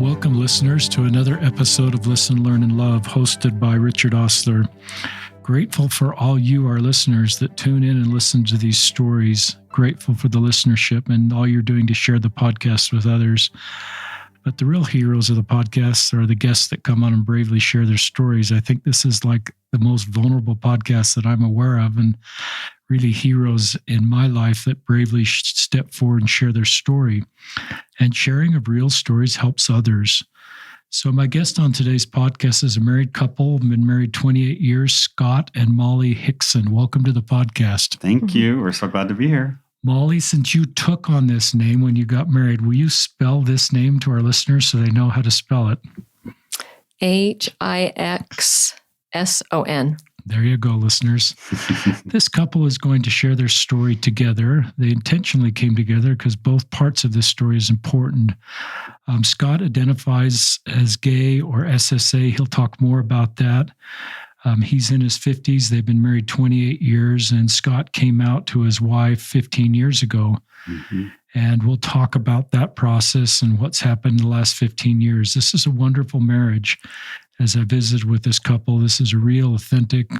Welcome, listeners, to another episode of Listen, Learn, and Love, hosted by Richard Ostler. Grateful for all you, our listeners, that tune in and listen to these stories. Grateful for the listenership and all you're doing to share the podcast with others. But the real heroes of the podcast are the guests that come on and bravely share their stories. I think this is like the most vulnerable podcast that I'm aware of, and really heroes in my life that bravely step forward and share their story. And sharing of real stories helps others. So my guest on today's podcast is a married couple, been married 28 years, Scott and Molly Hixson. Welcome to the podcast. Thank you. We're so glad to be here. Molly, since you took on this name when you got married, will you spell this name to our listeners so they know how to spell it? Hixson. There you go, listeners. This couple is going to share their story together. They intentionally came together because both parts of this story is important. Scott identifies as gay or SSA. He'll talk more about that. He's in his 50s. They've been married 28 years, and Scott came out to his wife 15 years ago. Mm-hmm. And we'll talk about that process and what's happened in the last 15 years. This is a wonderful marriage. As I visited with this couple, this is a real, authentic,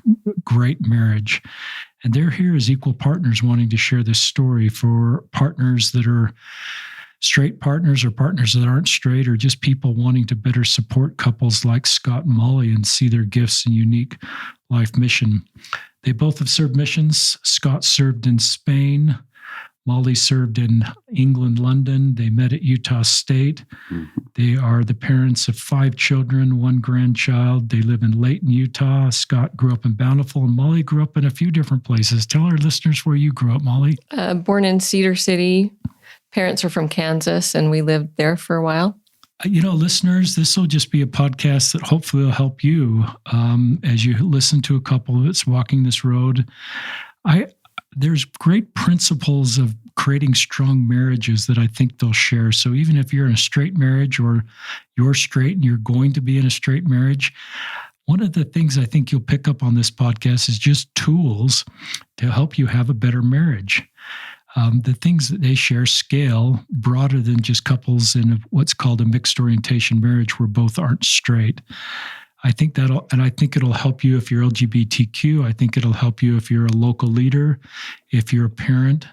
great marriage. And they're here as equal partners wanting to share this story for partners that are straight partners or partners that aren't straight, or just people wanting to better support couples like Scott and Molly and see their gifts and unique life mission. They both have served missions. Scott served in Spain. Molly served in England, London. They met at Utah State. Mm-hmm. They are the parents of 5 children, 1 grandchild. They live in Layton, Utah. Scott grew up in Bountiful, and Molly grew up in a few different places. Tell our listeners where you grew up, Molly. Born in Cedar City. Parents are from Kansas, and we lived there for a while. Listeners, this will just be a podcast that hopefully will help you as you listen to a couple that's walking this road. There's great principles of creating strong marriages that I think they'll share. So even if you're in a straight marriage or you're straight and you're going to be in a straight marriage, one of the things I think you'll pick up on this podcast is just tools to help you have a better marriage. The things that they share scale broader than just couples in what's called a mixed orientation marriage where both aren't straight. I think it'll help you if you're LGBTQ. I think it'll help you if you're a local leader, if you're a parent,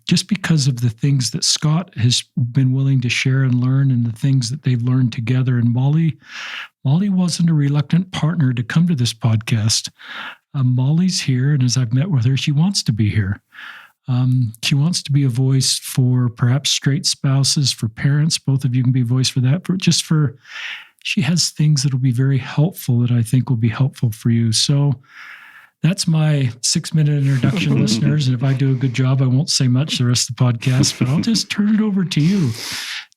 just because of the things that Scott has been willing to share and learn and the things that they've learned together. And Molly wasn't a reluctant partner to come to this podcast. Molly's here, and as I've met with her, she wants to be here. She wants to be a voice for perhaps straight spouses, for parents. Both of you can be a voice for that, she has things that will be very helpful that I think will be helpful for you. So that's my 6-minute introduction, listeners. And if I do a good job, I won't say much the rest of the podcast, but I'll just turn it over to you,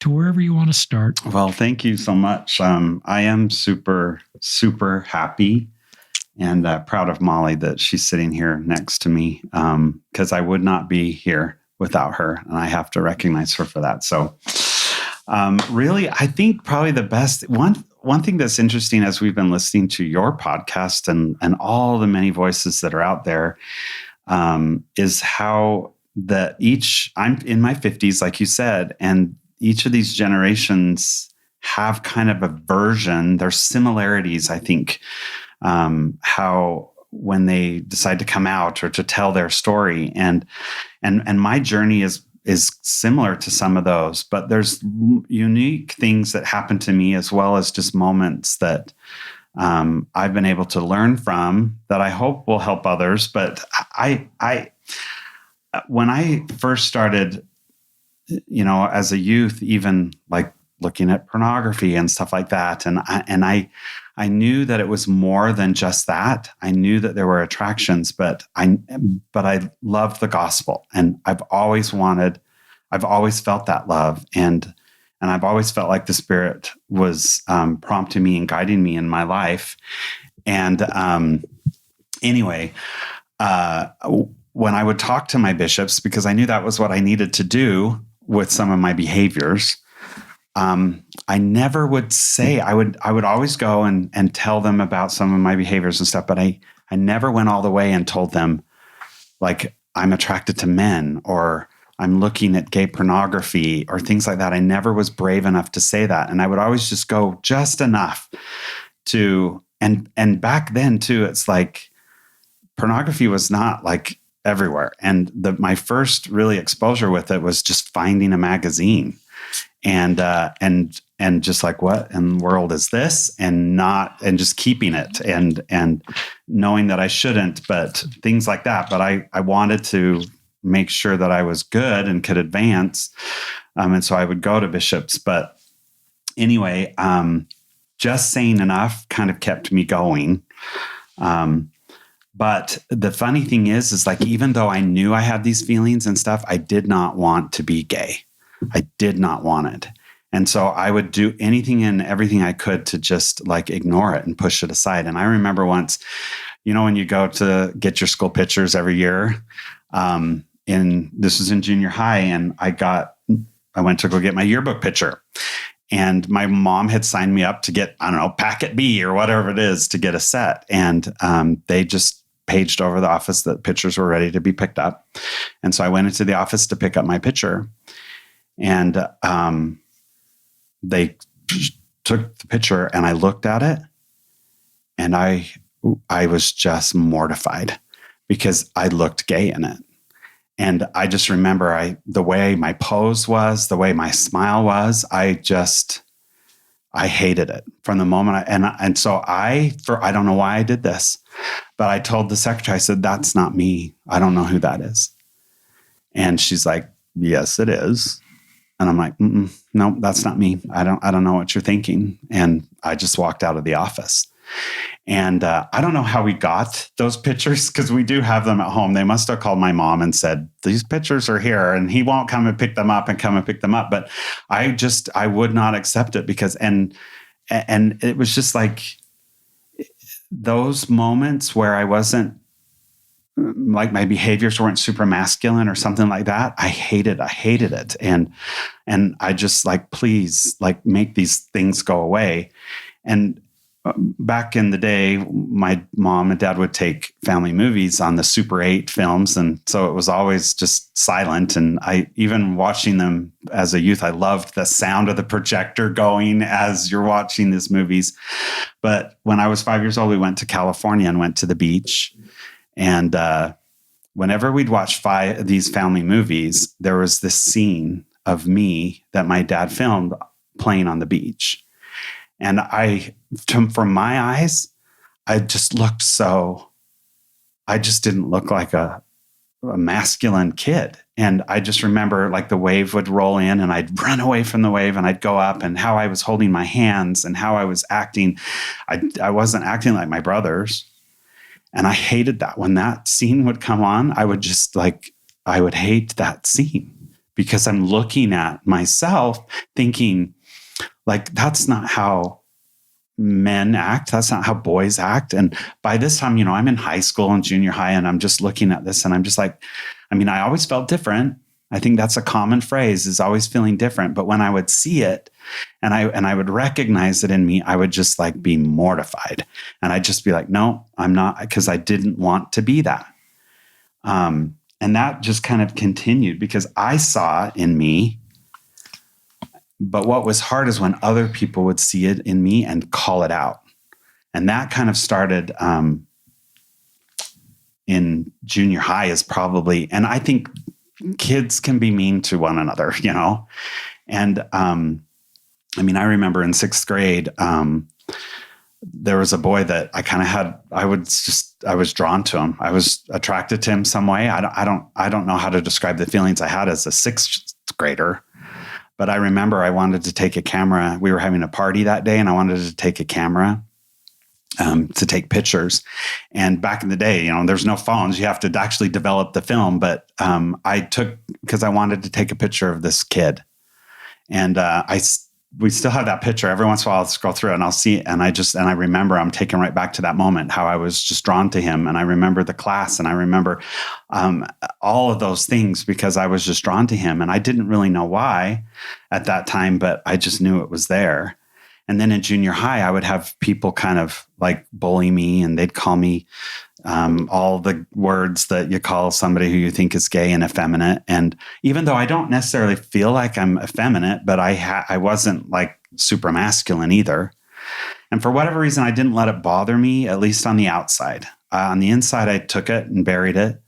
to wherever you want to start. Well, thank you so much. I am super, super happy and proud of Molly that she's sitting here next to me because I would not be here without her. And I have to recognize her for that. So really, I think probably the best one thing that's interesting as we've been listening to your podcast and all the many voices that are out there is how I'm in my 50s, like you said, and each of these generations have kind of a version. There's similarities, I think, how when they decide to come out or to tell their story, and my journey is similar to some of those, but there's unique things that happen to me as well as just moments that I've been able to learn from that I hope will help others. But when I first started, as a youth, even like looking at pornography and stuff like that, and I knew that it was more than just that. I knew that there were attractions, but I loved the gospel, and I've always felt that love, and I've always felt like the Spirit was prompting me and guiding me in my life. And anyway, when I would talk to my bishops, because I knew that was what I needed to do with some of my behaviors, I never would say, I would always go and tell them about some of my behaviors and stuff, but I never went all the way and told them, like, I'm attracted to men, or I'm looking at gay pornography or things like that. I never was brave enough to say that. And I would always just go just enough to, and back then too, it's like pornography was not like everywhere. And my first really exposure with it was just finding a magazine and just like, what in the world is this? And just keeping it and knowing that I shouldn't, but things like that. But I wanted to make sure that I was good and could advance. And so I would go to bishops. But anyway, just saying enough kind of kept me going. But the funny thing is like, even though I knew I had these feelings and stuff, I did not want to be gay. I did not want it. And so I would do anything and everything I could to just like ignore it and push it aside. And I remember once, when you go to get your school pictures every year, this was in junior high, and I went to go get my yearbook picture, and my mom had signed me up to get, I don't know, packet B or whatever it is to get a set. And they just paged over the office that pictures were ready to be picked up. And so I went into the office to pick up my picture, and they took the picture, and I looked at it, and I was just mortified because I looked gay in it. And I just remember the way my pose was, the way my smile was, I hated it from the moment. And so I don't know why I did this, but I told the secretary, I said, that's not me. I don't know who that is. And she's like, yes, it is. And I'm like, no, that's not me. I don't know what you're thinking. And I just walked out of the office. And I don't know how we got those pictures, because we do have them at home. They must have called my mom and said, these pictures are here, and he won't come and pick them up. But I would not accept it because, and it was just like those moments where I wasn't, like my behaviors weren't super masculine or something like that. I hated it. And I just like, please, like, make these things go away. And back in the day, my mom and dad would take family movies on the Super 8 films. And so it was always just silent. And even watching them as a youth, I loved the sound of the projector going as you're watching these movies. But when I was 5 years old, we went to California and went to the beach. And whenever we'd watch these family movies, there was this scene of me that my dad filmed playing on the beach. And from my eyes, I just didn't look like a masculine kid. And I just remember like the wave would roll in and I'd run away from the wave and I'd go up, and how I was holding my hands and how I was acting. I wasn't acting like my brothers. And I hated that. When that scene would come on, I would hate that scene, because I'm looking at myself thinking, like, that's not how men act. That's not how boys act. And by this time, I'm in high school and junior high, and I'm just looking at this and I'm just like, I always felt different. I think that's a common phrase, is always feeling different. But when I would see it and I would recognize it in me, I would just like be mortified. And I'd just be like, no, I'm not, because I didn't want to be that. And that just kind of continued because I saw it in me. But what was hard is when other people would see it in me and call it out. And that kind of started in junior high and I think kids can be mean to one another, And I remember in sixth grade, there was a boy that I was drawn to him. I was attracted to him some way. I don't know how to describe the feelings I had as a sixth grader. But I remember I wanted to take a camera. We were having a party that day, and I wanted to take a camera to take pictures. And back in the day, there's no phones. You have to actually develop the film. But because I wanted to take a picture of this kid. And we still have that picture. Every once in a while I'll scroll through it and I'll see it. And I remember I'm taken right back to that moment, how I was just drawn to him. And I remember the class, and I remember all of those things because I was just drawn to him. And I didn't really know why at that time, but I just knew it was there. And then in junior high, I would have people kind of like bully me, and they'd call me all the words that you call somebody who you think is gay and effeminate. And even though I don't necessarily feel like I'm effeminate, but I wasn't like super masculine either. And for whatever reason, I didn't let it bother me, at least on the outside. On the inside, I took it and buried it,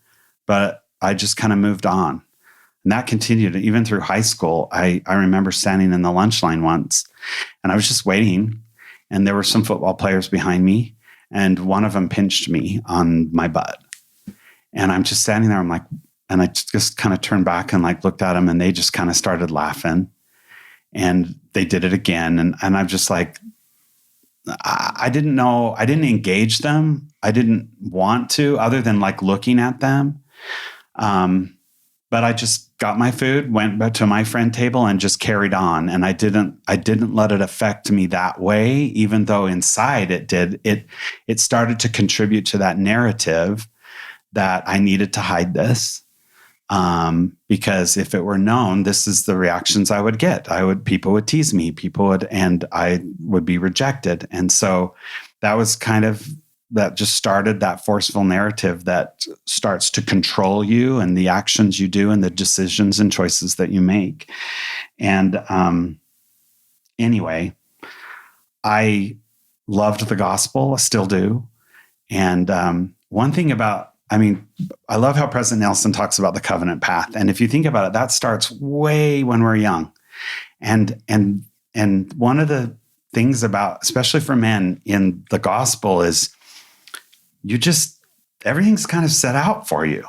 but I just kind of moved on. And that continued even through high school. I remember standing in the lunch line once, and I was just waiting, and there were some football players behind me, and one of them pinched me on my butt. And I'm just standing there, I'm like, and I just kind of turned back and like looked at them, and they just kind of started laughing. And they did it again. And I'm just like, I didn't know, I didn't engage them. I didn't want to, other than like looking at them. But I just got my food, went back to my friend table, and just carried on. And I didn't let it affect me that way, even though inside it did. It started to contribute to that narrative that I needed to hide this. Because if it were known, this is the reactions I would get. People would tease me, and I would be rejected. And so that was that just started that forceful narrative that starts to control you and the actions you do and the decisions and choices that you make. And, anyway, I loved the gospel. I still do. And, one thing I love how President Nelson talks about the covenant path. And if you think about it, that starts way when we're young. And one of the things about, especially for men in the gospel, is everything's kind of set out for you.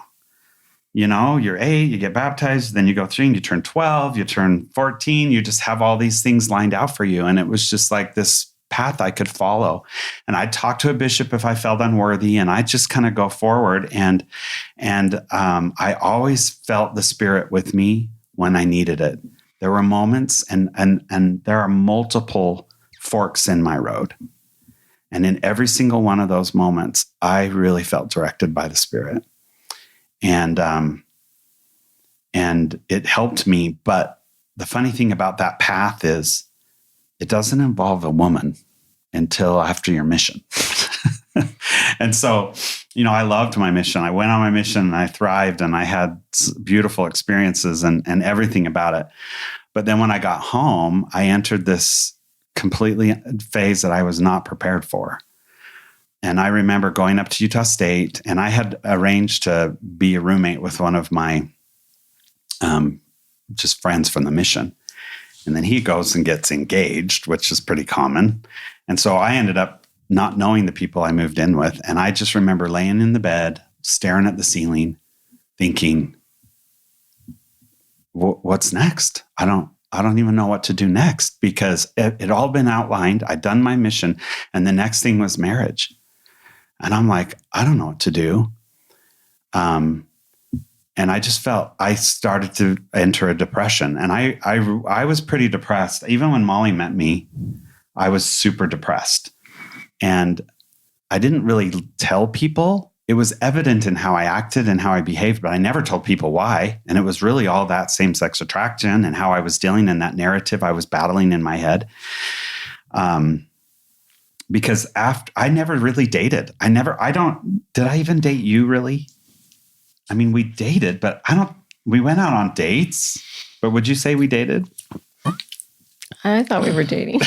You're 8, you get baptized, then you go 3 and you turn 12, you turn 14, you just have all these things lined out for you. And it was just like this path I could follow. And I'd talk to a bishop if I felt unworthy, and I'd just kind of go forward. And I always felt the Spirit with me when I needed it. There were moments, and there are multiple forks in my road. And in every single one of those moments, I really felt directed by the Spirit. And it helped me. But the funny thing about that path is it doesn't involve a woman until after your mission. And so, I loved my mission. I went on my mission and I thrived, and I had beautiful experiences and everything about it. But then when I got home, I entered this completely phase that I was not prepared for. And I remember going up to Utah State, and I had arranged to be a roommate with one of my just friends from the mission. And then he goes and gets engaged, which is pretty common. And so I ended up not knowing the people I moved in with. And I just remember laying in the bed, staring at the ceiling, thinking, what's next? I don't even know what to do next, because it had all been outlined. I'd done my mission, and the next thing was marriage. And I'm like, I don't know what to do. And I just felt I started to enter a depression. And I was pretty depressed. Even when Molly met me, I was super depressed. And I didn't really tell people. It was evident in how I acted and how I behaved, but I never told people why. And it was really all that same-sex attraction and how I was dealing in that narrative I was battling in my head. Because I never really dated. Did I even date you really? I mean, we dated, but we went out on dates, but would you say we dated? I thought we were dating.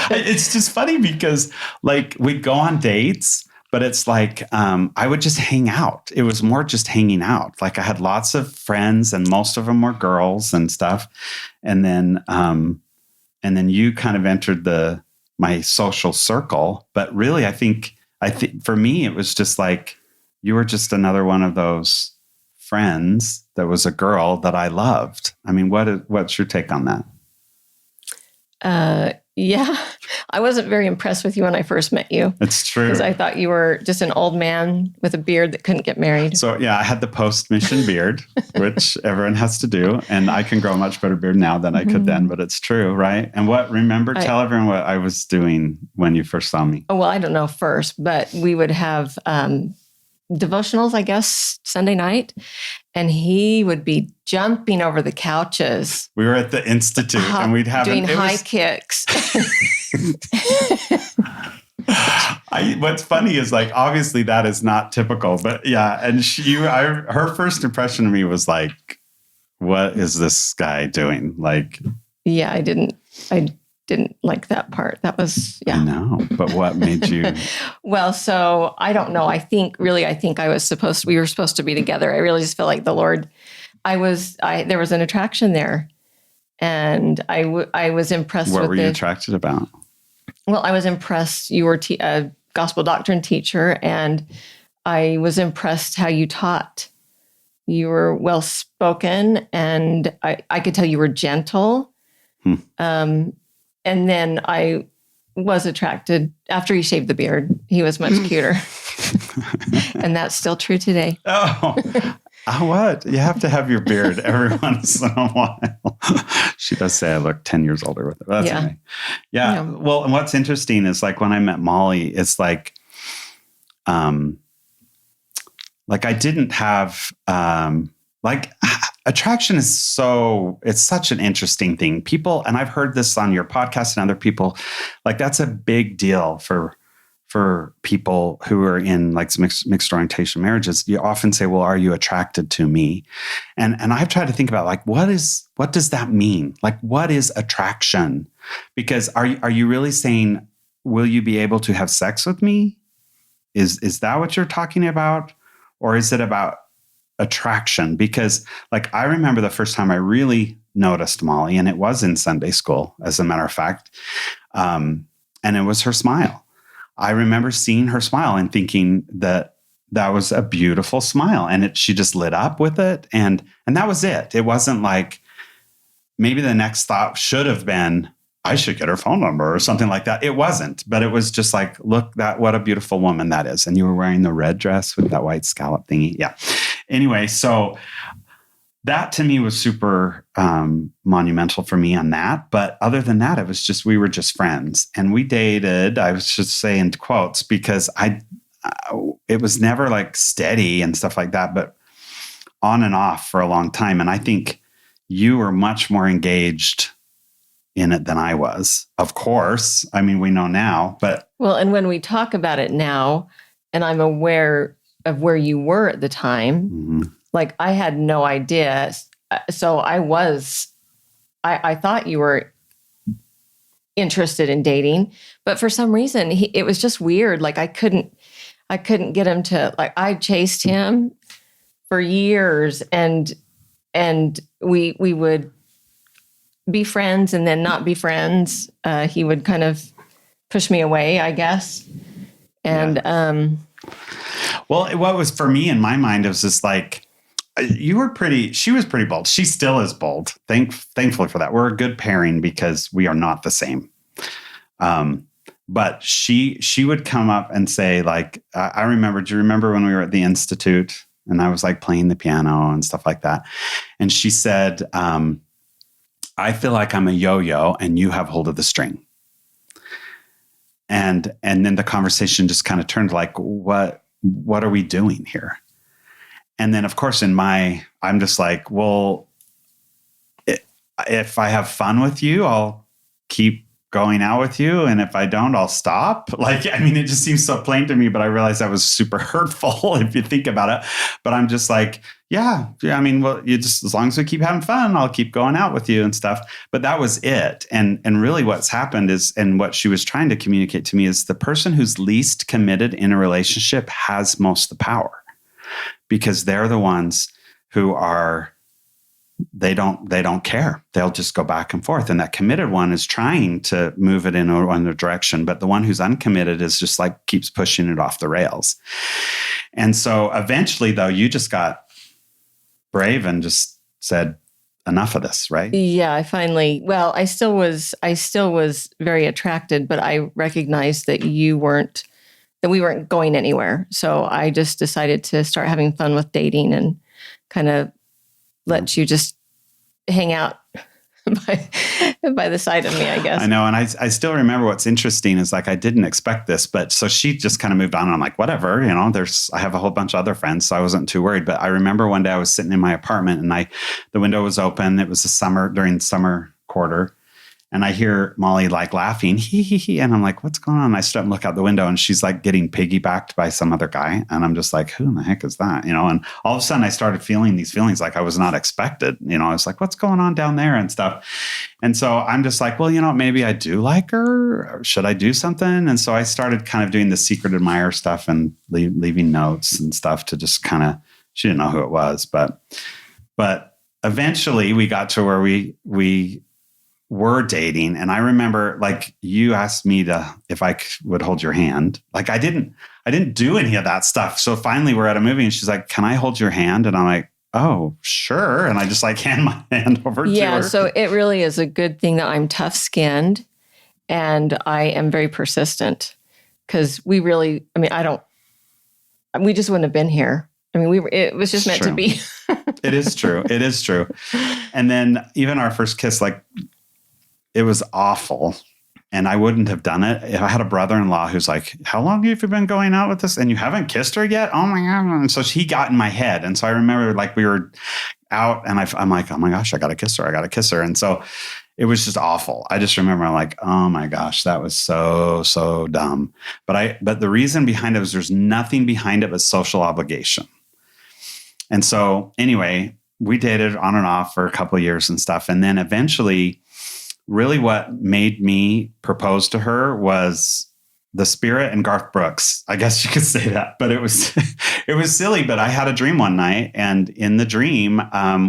It's just funny because like we'd go on dates, but it's like, I would just hang out. It was more just hanging out. Like I had lots of friends, and most of them were girls and stuff. And then you kind of entered my social circle. But really, I think for me, it was just like, you were just another one of those friends that was a girl that I loved. I mean, what's your take on that? Yeah, I wasn't very impressed with you when I first met you. It's true. Because I thought you were just an old man with a beard that couldn't get married. So yeah, I had the post-mission beard, which everyone has to do. And I can grow a much better beard now than I could then, but it's true, right? And tell everyone what I was doing when you first saw me. Oh, well, I don't know first, but we would have devotionals, I guess, Sunday night. And he would be jumping over the couches. We were at the Institute and we'd have doing high kicks. What's funny is like, obviously that is not typical, but yeah. And her first impression of me was like, what is this guy doing? Like, yeah, I didn't like that part. That was, yeah. I know, but what made you? Well, so I don't know. I think we were supposed to be together. I really just felt like the Lord, there was an attraction there, and I was impressed with What were you attracted about? Well, I was impressed. You were a gospel doctrine teacher, and I was impressed how you taught. You were well spoken, and I could tell you were gentle. And then I was attracted after he shaved the beard. He was much cuter, and that's still true today. What? You have to have your beard every once in a while. She does say I look 10 years older with it. That's okay. Yeah. Well, and what's interesting is like when I met Molly, it's like I didn't have, attraction is it's such an interesting thing. People, and I've heard this on your podcast and other people, like that's a big deal for people who are in like mixed orientation marriages. You often say, well, are you attracted to me? And I've tried to think about like, what does that mean? Like, what is attraction? Because are you really saying, will you be able to have sex with me? Is that what you're talking about? Or is it about attraction? Because like, I remember the first time I really noticed Molly, and it was in Sunday school, as a matter of fact. And it was her smile. I remember seeing her smile and thinking that was a beautiful smile, and she just lit up with it. And that was it. It wasn't like, maybe the next thought should have been, I should get her phone number or something like that. It wasn't, but it was just like, look, what a beautiful woman that is. And you were wearing the red dress with that white scallop thingy. Yeah. Anyway, so that to me was super monumental for me on that. But other than that, it was just, we were just friends, and we dated. I was just saying quotes because it was never like steady and stuff like that, but on and off for a long time. And I think you were much more engaged in it than I was. Of course. I mean, we know now, but. Well, and when we talk about it now, and I'm aware of where you were at the time, mm-hmm. Like I had no idea. So I thought you were interested in dating, but for some reason it was just weird. Like I couldn't get him to, like, I chased him for years, and we would be friends and then not be friends. He would kind of push me away, I guess. And, well, what was for me in my mind, it was just like, she was pretty bold. She still is bold. Thankfully for that. We're a good pairing because we are not the same. But she would come up and say, like, I remember, do you remember when we were at the Institute and I was like playing the piano and stuff like that? And she said, I feel like I'm a yo-yo and you have hold of the string. And then the conversation just kind of turned like, what are we doing here? And then, of course, I'm just like, well, if I have fun with you, I'll keep going out with you. And if I don't, I'll stop. Like, I mean, it just seems so plain to me, but I realized that was super hurtful if you think about it. But I'm just like, yeah. I mean, well, you just, as long as we keep having fun, I'll keep going out with you and stuff. But that was it. And really what's happened is, and what she was trying to communicate to me is, the person who's least committed in a relationship has most of the power, because they're the ones who are, they don't care. They'll just go back and forth. And that committed one is trying to move it in a direction. But the one who's uncommitted is just like keeps pushing it off the rails. And so eventually, though, you just got brave and just said, enough of this, right? Yeah, I still was very attracted, but I recognized that we weren't going anywhere. So I just decided to start having fun with dating and kind of let you just hang out by the side of me, I guess. I know. And I still remember what's interesting is, like, I didn't expect this, but so she just kind of moved on. And I'm like, whatever, I have a whole bunch of other friends, so I wasn't too worried. But I remember one day I was sitting in my apartment and the window was open. It was during summer quarter. And I hear Molly like laughing, hee hee hee. And I'm like, what's going on? I stop and look out the window and she's like getting piggybacked by some other guy. And I'm just like, who in the heck is that? You know, and all of a sudden I started feeling these feelings like I was not expected. You know, I was like, what's going on down there and stuff. And so I'm just like, well, you know, maybe I do like her. Or should I do something? And so I started kind of doing the secret admirer stuff and leaving notes and stuff to just kind of, she didn't know who it was, but eventually we got to where we were dating. And I remember like you asked me if I would hold your hand. Like I didn't do any of that stuff. So finally we're at a movie and she's like, can I hold your hand? And I'm like, oh, sure. And I just like hand my hand over to her. Yeah. So it really is a good thing that I'm tough skinned and I am very persistent because we just wouldn't have been here. I mean, it was just meant to be. It is true. It is true. And then even our first kiss, like, it was awful. And I wouldn't have done it if I had a brother-in-law who's like, how long have you been going out with this? And you haven't kissed her yet? Oh my God. And so he got in my head. And so I remember like we were out and I'm like, oh my gosh, I got to kiss her. I got to kiss her. And so it was just awful. I just remember like, oh my gosh, that was so dumb. But the reason behind it was there's nothing behind it but social obligation. And so anyway, we dated on and off for a couple of years and stuff. And then eventually, really what made me propose to her was the Spirit and Garth Brooks. I guess you could say that, but it was silly. But I had a dream one night, and in the dream,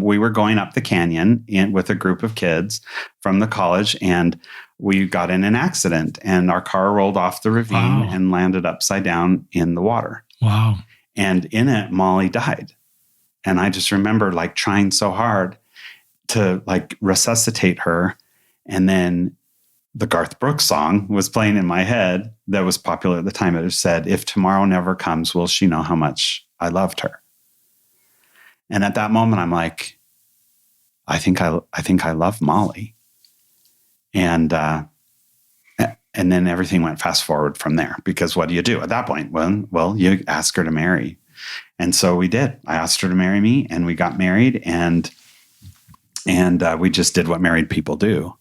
we were going up the canyon with a group of kids from the college, and we got in an accident, and our car rolled off the ravine and landed upside down in the water. Wow! And in it, Molly died, and I just remember like trying so hard to like resuscitate her. And then the Garth Brooks song was playing in my head that was popular at the time. It said, if tomorrow never comes, will she know how much I loved her? And at that moment, I'm like, I think I love Molly. And then everything went fast forward from there, because what do you do at that point? Well, you ask her to marry. And so we did. I asked her to marry me, and we got married, and we just did what married people do.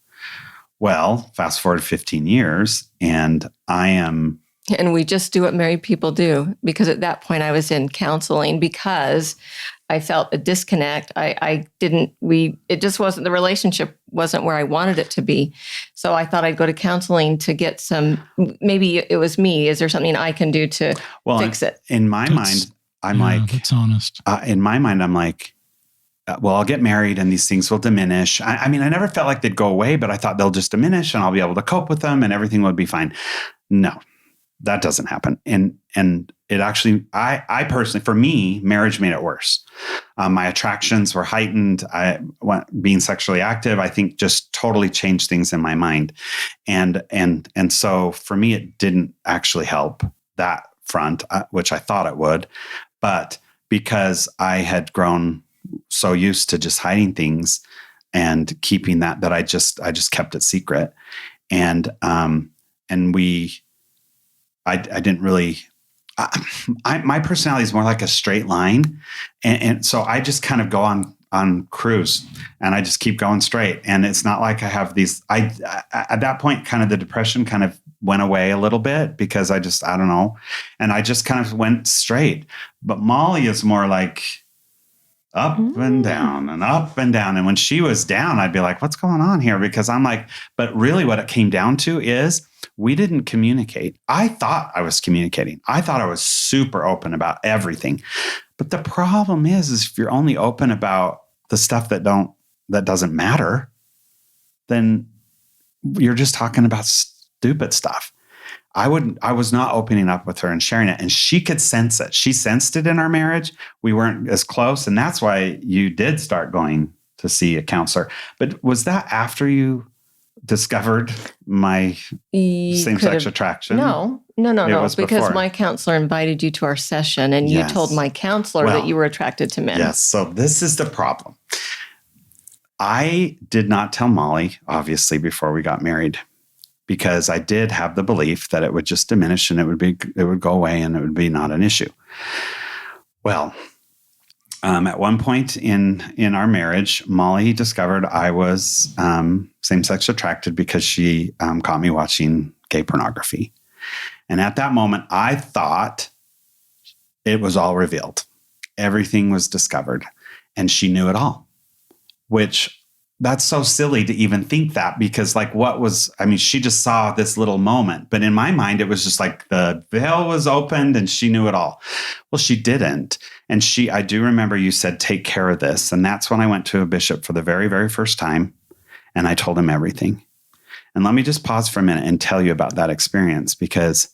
Well, fast forward 15 years, and And we just do what married people do, because at that point I was in counseling because I felt a disconnect. It just wasn't, the relationship wasn't where I wanted it to be. So I thought I'd go to counseling to get maybe it was me. Is there something I can do to fix it? In my mind, I'm like, that's honest. In my mind, I'm like, well, I'll get married and these things will diminish. I mean, I never felt like they'd go away, but I thought they'll just diminish and I'll be able to cope with them and everything would be fine. No, that doesn't happen. And it actually, I personally, for me, marriage made it worse. My attractions were heightened. Being sexually active, I think, just totally changed things in my mind. And so for me, it didn't actually help that front, which I thought it would. But because I had grown so used to just hiding things and keeping that I just kept it secret. And I didn't really, my personality is more like a straight line. And so I just kind of go on cruise and I just keep going straight. And it's not like I have these, at that point, kind of the depression kind of went away a little bit because I don't know. And I just kind of went straight. But Molly is more like, up and down and up and down. And when she was down, I'd be like, what's going on here? Because I'm like, but really what it came down to is we didn't communicate. I thought I was communicating. I thought I was super open about everything. But the problem is if you're only open about the stuff that doesn't matter, then you're just talking about stupid stuff. I was not opening up with her and sharing it. And she could sense it. She sensed it in our marriage. We weren't as close. And that's why you did start going to see a counselor. But was that after you discovered my same-sex attraction? No. Because before. my counselor invited you to our session and you told my counselor that you were attracted to men. Yes. So this is the problem. I did not tell Molly, obviously, before we got married, because I did have the belief that it would just diminish and it would go away and it would be not an issue. Well, At one point in our marriage, Molly discovered I was same-sex attracted because she caught me watching gay pornography. And at that moment, I thought it was all revealed. Everything was discovered, and she knew it all, which that's so silly to even think that, because she just saw this little moment, but in my mind, it was just like the veil was opened and she knew it all. Well, she didn't. And I do remember you said, take care of this. And that's when I went to a bishop for the very, very first time. And I told him everything. And let me just pause for a minute and tell you about that experience, because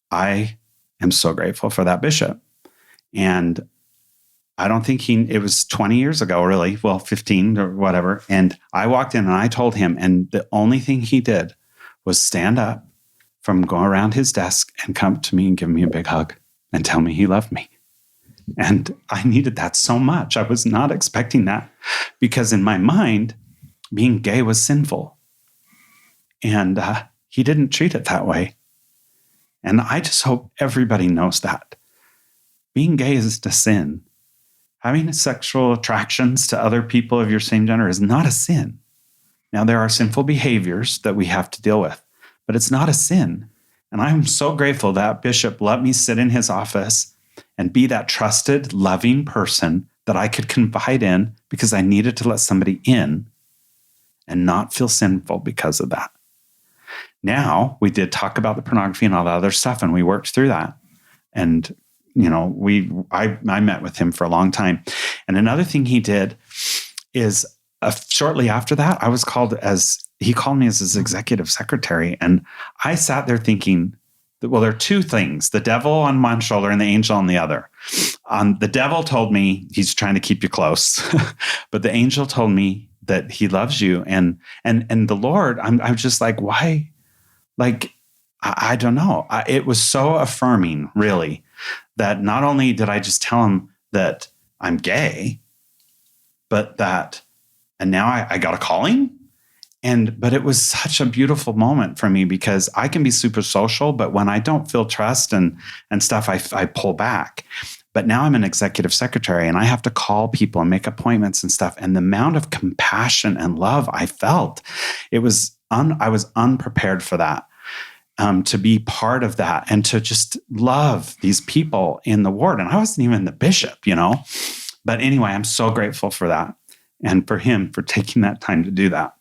I am so grateful for that bishop. And I don't think it was 20 years ago, really. Well, 15 or whatever. And I walked in and I told him, and the only thing he did was stand up from going around his desk and come to me and give me a big hug and tell me he loved me. And I needed that so much. I was not expecting that, because in my mind, being gay was sinful. And he didn't treat it that way. And I just hope everybody knows that. Being gay isn't a sin. Having sexual attractions to other people of your same gender is not a sin. Now, there are sinful behaviors that we have to deal with, but it's not a sin. And I'm so grateful that Bishop let me sit in his office and be that trusted, loving person that I could confide in, because I needed to let somebody in and not feel sinful because of that. Now, we did talk about the pornography and all the other stuff, and we worked through that. And I met with him for a long time. And another thing he did is shortly after that, I was he called me as his executive secretary. And I sat there thinking, well, there are two things, the devil on one shoulder and the angel on the other. The devil told me he's trying to keep you close, but the angel told me that he loves you. And the Lord, I was just like, why? Like, I don't know. It was so affirming, really, that not only did I just tell him that I'm gay, but and now I got a calling. But it was such a beautiful moment for me, because I can be super social, but when I don't feel trust and stuff, I pull back. But now I'm an executive secretary and I have to call people and make appointments and stuff. And the amount of compassion and love I felt, I was unprepared for that. To be part of that and to just love these people in the ward. And I wasn't even the bishop, But anyway, I'm so grateful for that, and for him for taking that time to do that.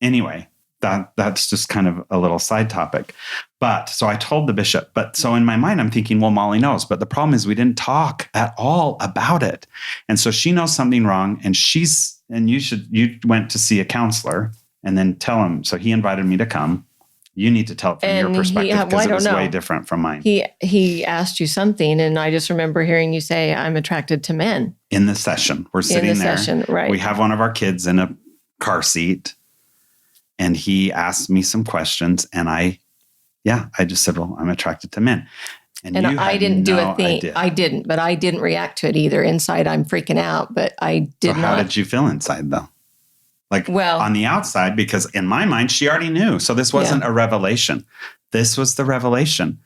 Anyway, that's just kind of a little side topic. But so I told the bishop, so in my mind, I'm thinking, well, Molly knows. But the problem is we didn't talk at all about it. And so she knows something wrong, and you went to see a counselor and then tell him. So he invited me to come. You need to tell it from your perspective, because it was way different from mine. He asked you something, and I just remember hearing you say, I'm attracted to men. In the session. We're sitting there. Right. We have one of our kids in a car seat, and he asked me some questions, and I just said, well, I'm attracted to men. And I didn't do a thing. I didn't, but I didn't react to it either. Inside, I'm freaking out, but I did not. How did you feel inside, though? On the outside, because in my mind, she already knew. So this wasn't a revelation. This was the revelation.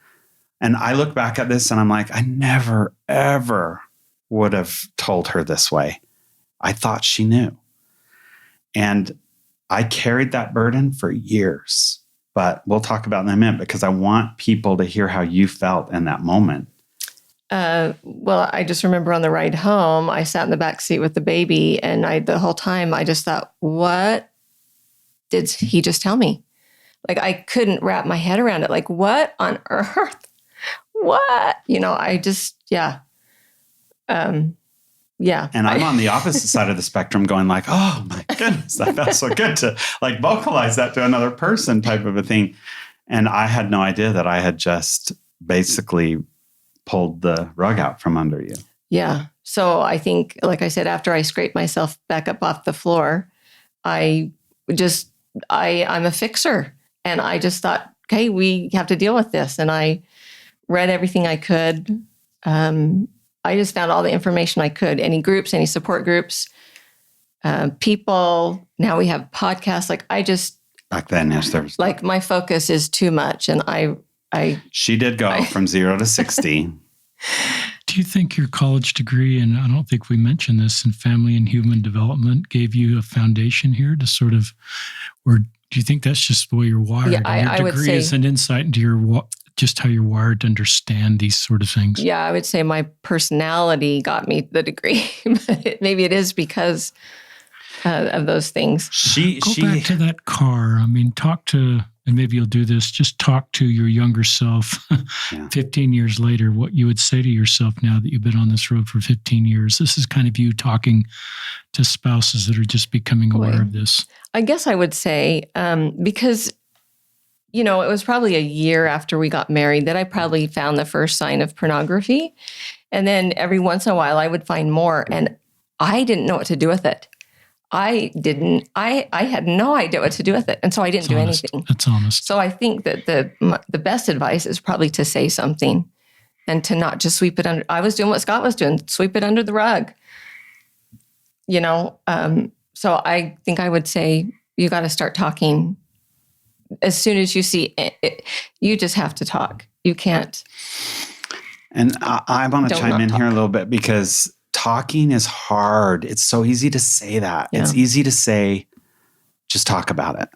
And I look back at this and I'm like, I never, ever would have told her this way. I thought she knew. And I carried that burden for years. But we'll talk about it in a minute, because I want people to hear how you felt in that moment. Well, I just remember on the ride home, I sat in the back seat with the baby, and the whole time I just thought, what did he just tell me? Like, I couldn't wrap my head around it. Like, what on earth? What? I just, yeah. And I'm on the opposite side of the spectrum going like, oh my goodness, that felt so good to vocalize that to another person type of a thing. And I had no idea that I had just basically pulled the rug out from under you. Yeah. So I think, like I said, after I scraped myself back up off the floor, I'm a fixer. And I just thought, okay, we have to deal with this. And I read everything I could. I just found all the information I could, any groups, any support groups, people. Now we have podcasts. Back then, yes, there was. My focus is too much. And She did go from 0 to 60. Do you think your college degree, and I don't think we mentioned this, in family and human development gave you a foundation here to sort of, or do you think that's just the way you're wired? Yeah, I your would degree say is an insight into just how you're wired to understand these sort of things. Yeah, I would say my personality got me the degree. But maybe it is because of those things. Go back to that car. I mean, and maybe you'll do this, just talk to your younger self 15 years later, what you would say to yourself now that you've been on this road for 15 years. This is kind of you talking to spouses that are just becoming aware of this. I guess I would say, because, it was probably a year after we got married that I probably found the first sign of pornography. And then every once in a while I would find more, and I didn't know what to do with it. I had no idea what to do with it. And so I didn't do anything. That's honest. So I think that the best advice is probably to say something and to not just sweep it under. I was doing what Scott was doing, sweep it under the rug. So I think I would say you got to start talking as soon as you see it. You just have to talk. You can't. And I want to chime in here a little bit because talking is hard. It's so easy to say that. Yeah. It's easy to say, just talk about it.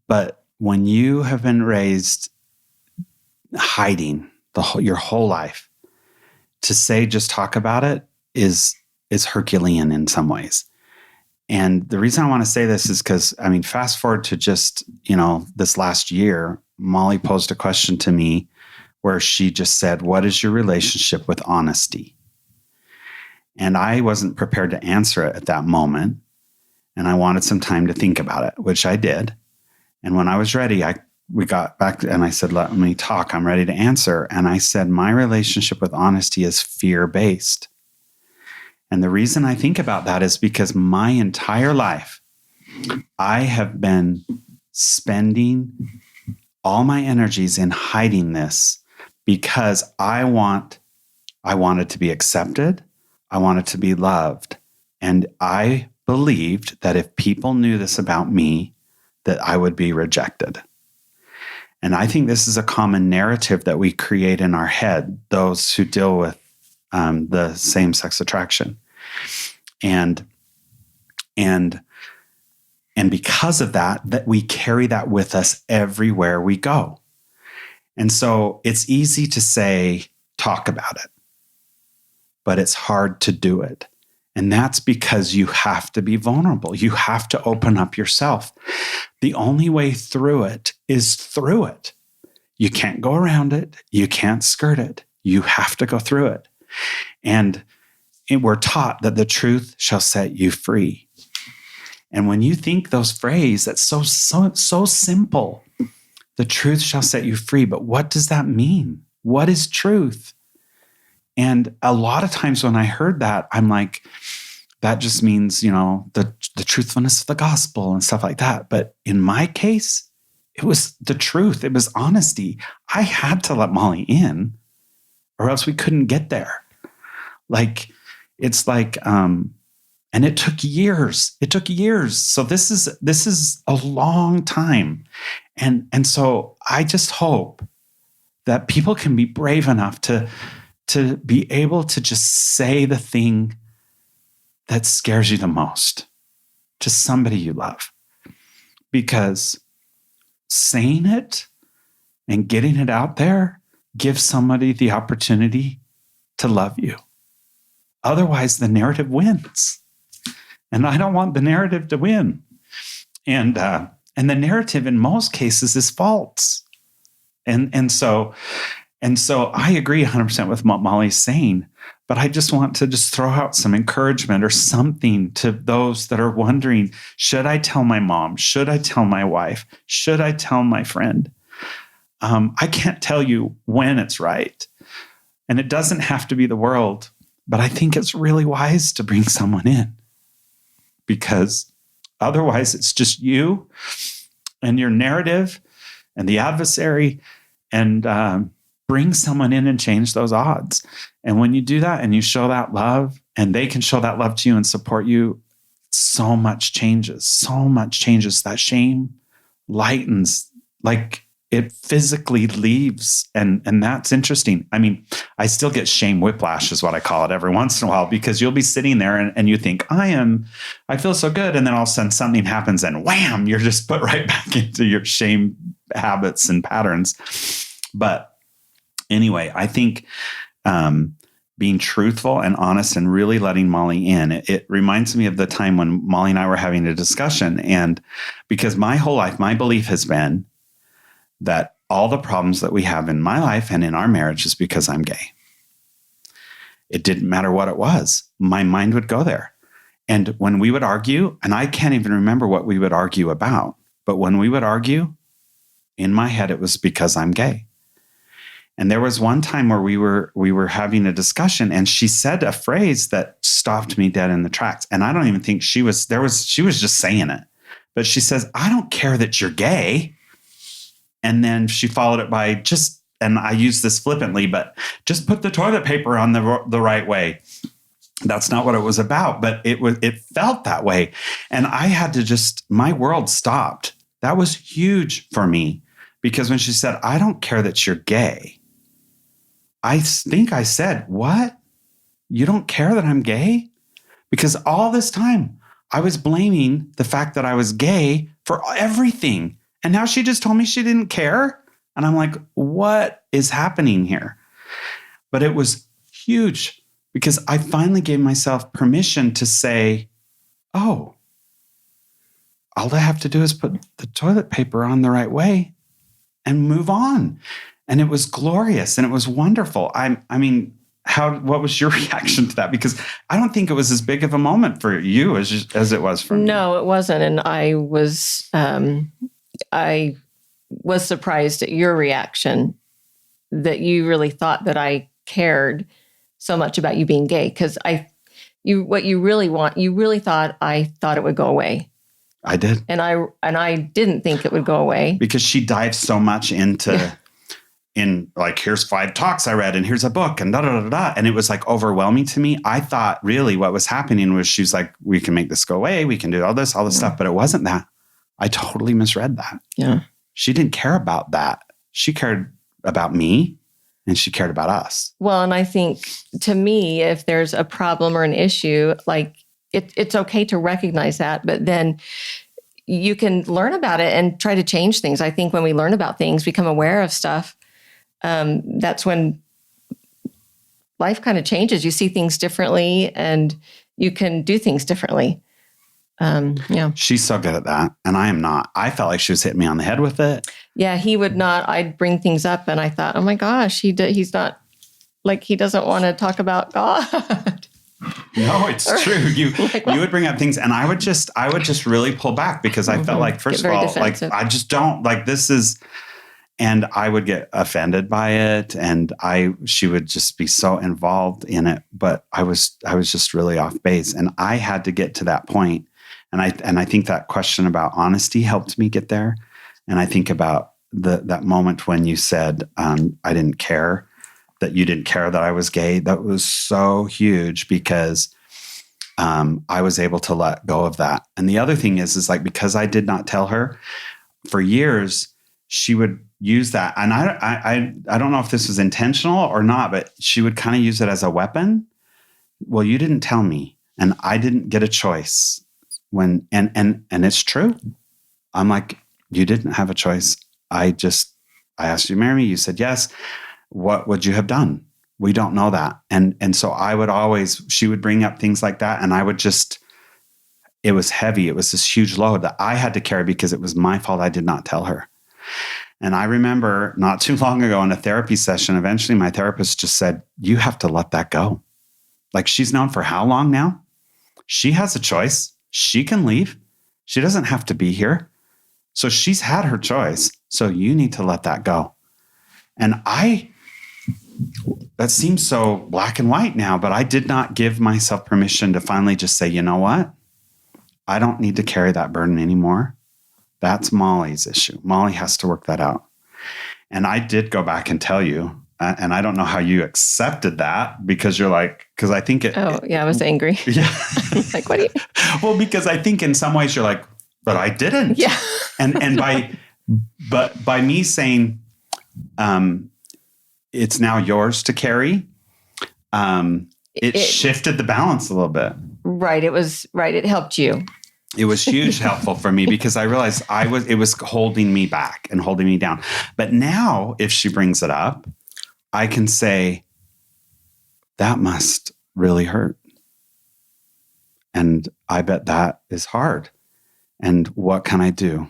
But when you have been raised hiding your whole life, to say, just talk about it is Herculean in some ways. And the reason I want to say this is because, fast forward to just, this last year, Molly posed a question to me where she just said, what is your relationship with honesty? And I wasn't prepared to answer it at that moment. And I wanted some time to think about it, which I did. And when I was ready, we got back and I said, let me talk. I'm ready to answer. And I said, my relationship with honesty is fear-based. And the reason I think about that is because my entire life, I have been spending all my energies in hiding this because I wanted to be accepted. I wanted to be loved. And I believed that if people knew this about me, that I would be rejected. And I think this is a common narrative that we create in our head, those who deal with the same-sex attraction. And because of that we carry that with us everywhere we go. And so it's easy to say, talk about it, but it's hard to do it. And that's because you have to be vulnerable. You have to open up yourself. The only way through it is through it. You can't go around it. You can't skirt it. You have to go through it. And we're taught that the truth shall set you free. And when you think those phrases, that's so simple. The truth shall set you free. But what does that mean? What is truth? And a lot of times when I heard that, I'm like, that just means, the truthfulness of the gospel and stuff like that. But in my case, it was the truth. It was honesty. I had to let Molly in or else we couldn't get there. And it took years. So this is a long time. And so I just hope that people can be brave enough to be able to just say the thing that scares you the most to somebody you love. Because saying it and getting it out there gives somebody the opportunity to love you. Otherwise, the narrative wins. And I don't want the narrative to win. And the narrative in most cases is false. And so I agree 100% with what Molly's saying, but I just want to throw out some encouragement or something to those that are wondering, should I tell my mom? Should I tell my wife? Should I tell my friend? I can't tell you when it's right. And it doesn't have to be the world, but I think it's really wise to bring someone in because otherwise it's just you and your narrative and the adversary and bring someone in and change those odds. And when you do that and you show that love and they can show that love to you and support you, so much changes. That shame lightens like it physically leaves. And that's interesting. I mean, I still get shame whiplash is what I call it every once in a while, because you'll be sitting there and you think, I feel so good. And then all of a sudden something happens and wham, you're just put right back into your shame habits and patterns. But anyway, I think being truthful and honest and really letting Molly in, it reminds me of the time when Molly and I were having a discussion. And because my whole life, my belief has been that all the problems that we have in my life and in our marriage is because I'm gay. It didn't matter what it was. My mind would go there. And when we would argue, and I can't even remember what we would argue about, but when we would argue, in my head, it was because I'm gay. And there was one time where we were having a discussion, and she said a phrase that stopped me dead in the tracks. And I don't even think she was just saying it. But she says, I don't care that you're gay. And then she followed it by and I use this flippantly, but just put the toilet paper on the right way. That's not what it was about, but it felt that way. And I had to my world stopped. That was huge for me, because when she said, I don't care that you're gay, I think I said, what? You don't care that I'm gay? Because all this time I was blaming the fact that I was gay for everything. And now she just told me she didn't care. And I'm like, what is happening here? But it was huge, because I finally gave myself permission to say, oh, all I have to do is put the toilet paper on the right way and move on. And it was glorious and it was wonderful. I mean, what was your reaction to that? Because I don't think it was as big of a moment for you as it was for me. No, it wasn't. And I was surprised at your reaction, that you really thought that I cared so much about you being gay. Because what you really thought I thought it would go away. I did. And I didn't think it would go away. Because she dived so much into here's 5 talks I read and here's a book and da da da da. And it was like overwhelming to me. I thought really what was happening was she was like, we can make this go away. We can do all this stuff. But it wasn't that. I totally misread that. Yeah. She didn't care about that. She cared about me and she cared about us. Well, and I think to me, if there's a problem or an issue, like it's okay to recognize that, but then you can learn about it and try to change things. I think when we learn about things, become aware of stuff, that's when life kind of changes. You see things differently and you can do things differently. Yeah. She's so good at that. And I am not. I felt like she was hitting me on the head with it. Yeah, he would not. I'd bring things up and I thought, oh my gosh, he's not, like, he doesn't want to talk about God. No, it's true. You would bring up things and I would just really pull back, because I felt like, first of all, defensive. Like, I just don't like, this is, and I would get offended by it. And she would just be so involved in it, but I was just really off base, and I had to get to that point. And I think that question about honesty helped me get there. And I think about that moment when you said, I didn't care, that you didn't care that I was gay. That was so huge, because I was able to let go of that. And the other thing is like, because I did not tell her for years, she would use that. And I don't know if this was intentional or not, but she would kind of use it as a weapon. Well, you didn't tell me and I didn't get a choice. And it's true. I'm like, you didn't have a choice. I asked you to marry me. You said yes. What would you have done? We don't know that. And so she would bring up things like that. And I would it was heavy. It was this huge load that I had to carry because it was my fault. I did not tell her. And I remember not too long ago in a therapy session, eventually my therapist just said, you have to let that go. Like, she's known for how long now? She has a choice. She can leave. She doesn't have to be here. So she's had her choice. So you need to let that go. And that seems so black and white now, but I did not give myself permission to finally just say, you know what? I don't need to carry that burden anymore. That's Molly's issue. Molly has to work that out. And I did go back and tell you, and I don't know how you accepted that, because you're like, because I think I was angry. Yeah. Like, what do you? Well, because I think in some ways you're like, but I didn't. Yeah. and But by me saying, it's now yours to carry, it shifted the balance a little bit. Right. It was right. It helped you. It was huge helpful for me because I realized it was holding me back and holding me down. But now if she brings it up, I can say, that must really hurt. And I bet that is hard. And what can I do?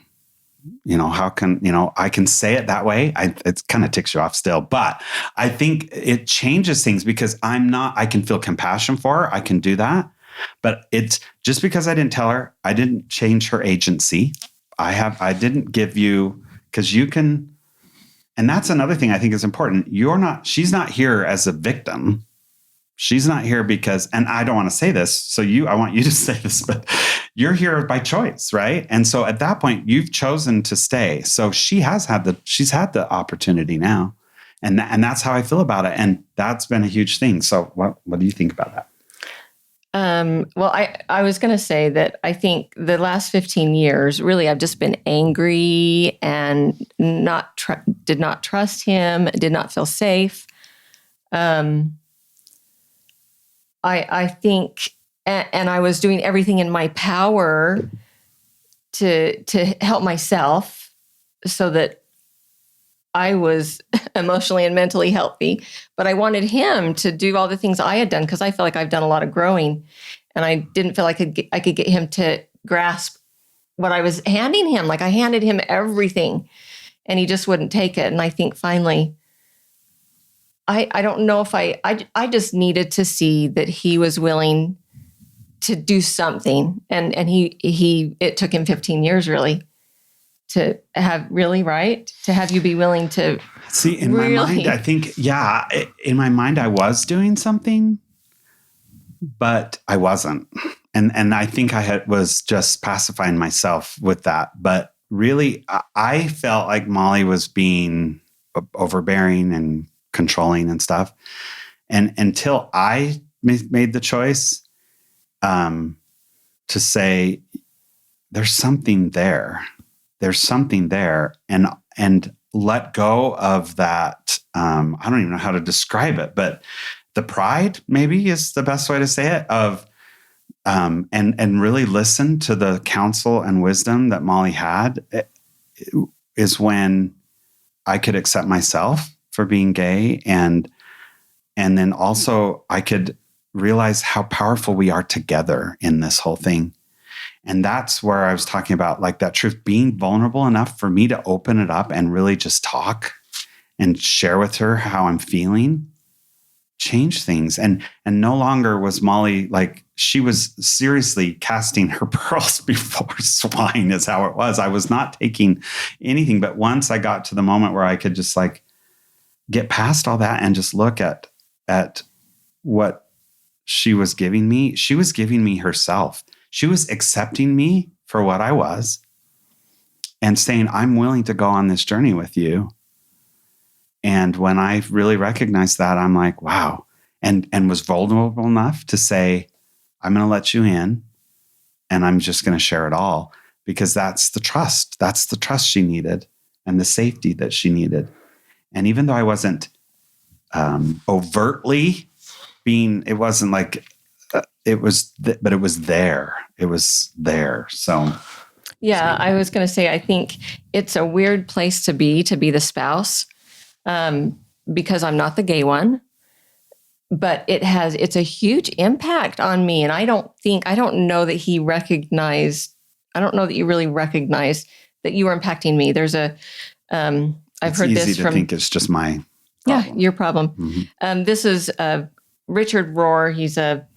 How can, I can say it that way. It kind of ticks you off still, but I think it changes things because I can feel compassion for her. I can do that. But it's just because I didn't tell her, I didn't change her agency. I didn't give you, because you can, and that's another thing I think is important. She's not here as a victim. She's not here because, and I don't want to say this, so I want you to say this, but you're here by choice, right? And so at that point, you've chosen to stay. So she's had the opportunity now, and that's how I feel about it. And that's been a huge thing. So what do you think about that? Well, I was going to say that I think the last 15 years, really, I've just been angry and did not trust him, did not feel safe. I think, and I was doing everything in my power to help myself so that I was emotionally and mentally healthy, but I wanted him to do all the things I had done because I feel like I've done a lot of growing, and I didn't feel like I could get him to grasp what I was handing him. Like I handed him everything, and he just wouldn't take it. And I think finally, I don't know if I just needed to see that he was willing to do something, and it took him 15 years really. To have you be willing to see in my mind, I think, in my mind, I was doing something, but I wasn't. And I think was just pacifying myself with that. But really, I felt like Molly was being overbearing and controlling and stuff. And until I made the choice to say, there's something there. There's something there, and let go of that. I don't even know how to describe it, but the pride maybe is the best way to say it, of and really listen to the counsel and wisdom that Molly had, is when I could accept myself for being gay, and then also I could realize how powerful we are together in this whole thing. And that's where I was talking about, like, that truth, being vulnerable enough for me to open it up and really just talk and share with her how I'm feeling, change things. And no longer was Molly, like, she was seriously casting her pearls before swine is how it was. I was not taking anything. But once I got to the moment where I could just like get past all that and just look at what she was giving me herself. She was accepting me for what I was and saying, I'm willing to go on this journey with you. And when I really recognized that, I'm like, wow. And was vulnerable enough to say, I'm going to let you in, and I'm just going to share it all, because that's the trust. That's the trust she needed and the safety that she needed. And even though I wasn't overtly being, it wasn't like, it was, but it was there. It was there. So, yeah, I was going to say, I think it's a weird place to be the spouse, because I'm not the gay one, but it's a huge impact on me. And I don't know that he recognized, I don't know that you really recognized that you were impacting me. There's I've heard this easy to think it's just my problem. Yeah, your problem. Mm-hmm. This is Richard Rohr. He's a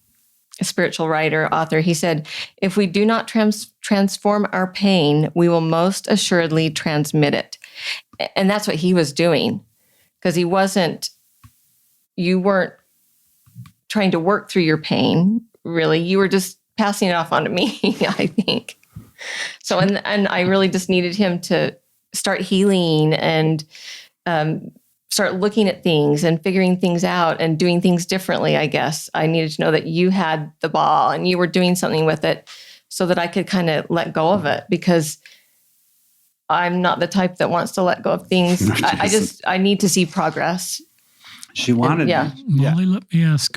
spiritual writer, author. He said, if we do not transform our pain, we will most assuredly transmit it. And that's what he was doing, because you weren't trying to work through your pain, really. You were just passing it off onto me, I think. So, and I really just needed him to start healing and start looking at things and figuring things out and doing things differently, I guess. I needed to know that you had the ball and you were doing something with it so that I could kind of let go of it, because I'm not the type that wants to let go of things. I need to see progress. She wanted, Molly, let me ask.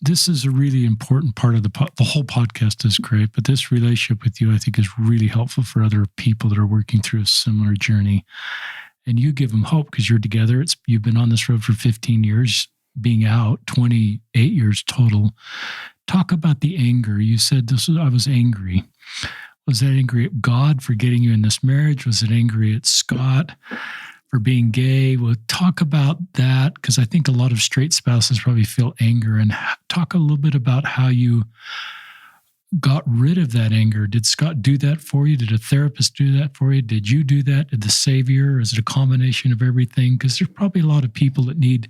This is a really important part of the whole podcast is great, but this relationship with you, I think, is really helpful for other people that are working through a similar journey. And you give them hope because you're together. You've been on this road for 15 years, being out 28 years total. Talk about the anger. You said I was angry. Was that angry at God for getting you in this marriage? Was it angry at Scott for being gay? Well, talk about that, because I think a lot of straight spouses probably feel anger, and talk a little bit about how you got rid of that anger. Did Scott do that for you? Did a therapist do that for you? Did you do that? Did the Savior? Is it a combination of everything? Because there's probably a lot of people that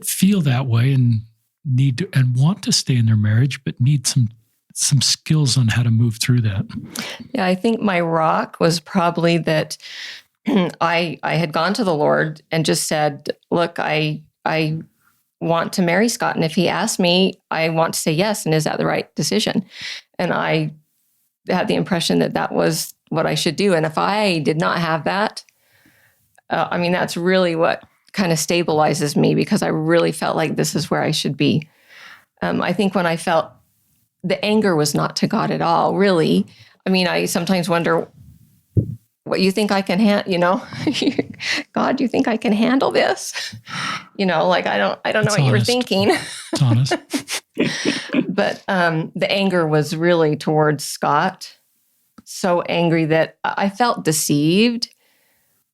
feel that way and need to, and want to stay in their marriage, but need some skills on how to move through that. Yeah, I think my rock was probably that I had gone to the Lord and just said, look, I want to marry Scott. And if he asked me, I want to say yes. And is that the right decision? And I had the impression that was what I should do. And if I did not have that, that's really what kind of stabilizes me, because I really felt like this is where I should be. I think when I felt the anger was not to God at all, really. I sometimes wonder, what you think I can handle, God, you think I can handle this? I don't know what you were thinking. It's honest. But the anger was really towards Scott. So angry that I felt deceived.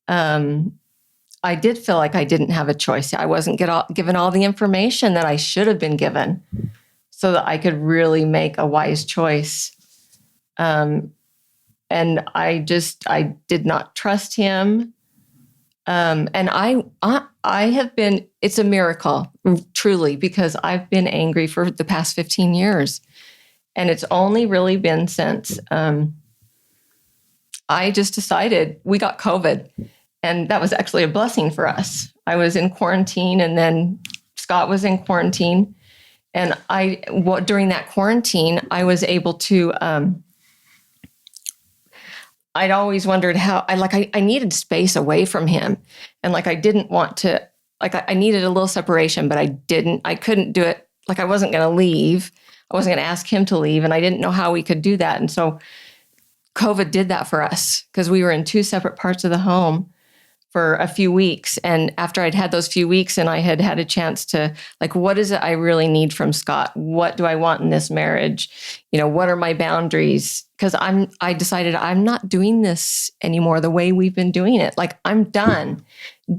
I did feel like I didn't have a choice. I wasn't given all the information that I should have been given so that I could really make a wise choice. And I did not trust him. And I have been, it's a miracle, truly, because I've been angry for the past 15 years. And it's only really been since I just decided, we got COVID. And that was actually a blessing for us. I was in quarantine, and then Scott was in quarantine. And during that quarantine, I was able to, I'd always wondered how I needed space away from him. And I didn't want to, I needed a little separation, but I couldn't do it. I wasn't going to leave. I wasn't going to ask him to leave. And I didn't know how we could do that. And so COVID did that for us, because we were in two separate parts of the home for a few weeks. And after I'd had those few weeks and I had had a chance to, what is it I really need from Scott? What do I want in this marriage? What are my boundaries? Because I decided I'm not doing this anymore the way we've been doing it. I'm done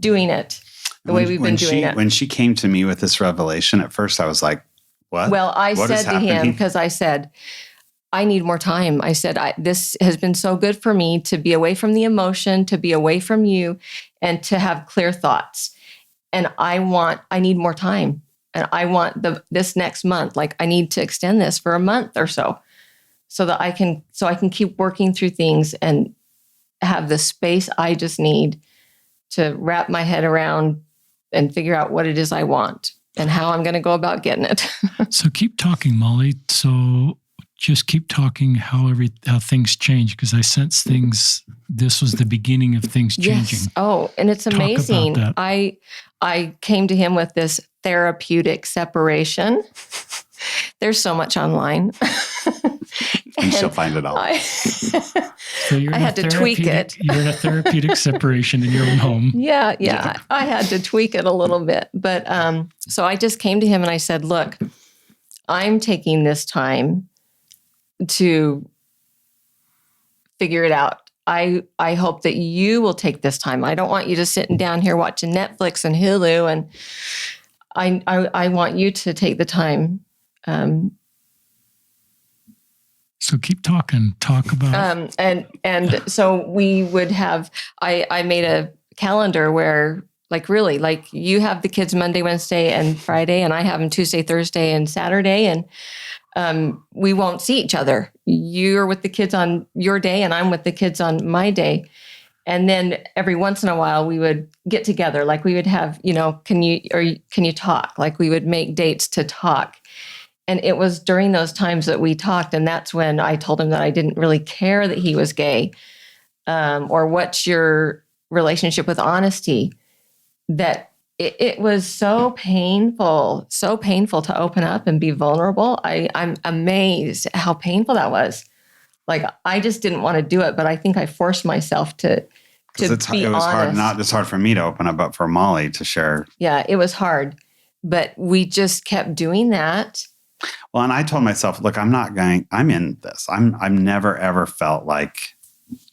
doing it the way we've been doing it. When she came to me with this revelation, at first I was like, what? Well, I said to him, because I said, I need more time. I said, this has been so good for me to be away from the emotion, to be away from you, and to have clear thoughts. And I need more time. And I want this next month, I need to extend this for a month or so that I can keep working through things and have the space I just need to wrap my head around and figure out what it is I want and how I'm going to go about getting it. So keep talking, Molly. So just keep talking how things change, because I sense this was the beginning of things changing. Yes. Oh, and it's amazing. Talk about that. I came to him with this therapeutic separation. There's so much online. And she'll find it all. I had to tweak it. You're in a therapeutic separation in your own home. Yeah. I had to tweak it a little bit. But so I just came to him and I said, look, I'm taking this time to figure it out. I hope that you will take this time. I don't want you just sitting down here watching Netflix and Hulu, and I want you to take the time. So keep talking. Talk about and so we would have. I made a calendar where you have the kids Monday, Wednesday, and Friday, and I have them Tuesday, Thursday, and Saturday, and we won't see each other. You're with the kids on your day, and I'm with the kids on my day. And then every once in a while, we would get together. We would have, can you talk? We would make dates to talk. And it was during those times that we talked, and that's when I told him that I didn't really care that he was gay. or what's your relationship with honesty, that it was so painful to open up and be vulnerable. I'm amazed at how painful that was. Like, I just didn't want to do it, but I think I forced myself to be it was honest. hard, not just hard for me to open up, but for Molly to share. Yeah, it was hard, but we just kept doing that. Well, and I told myself, look, I'm in this. I've never ever felt like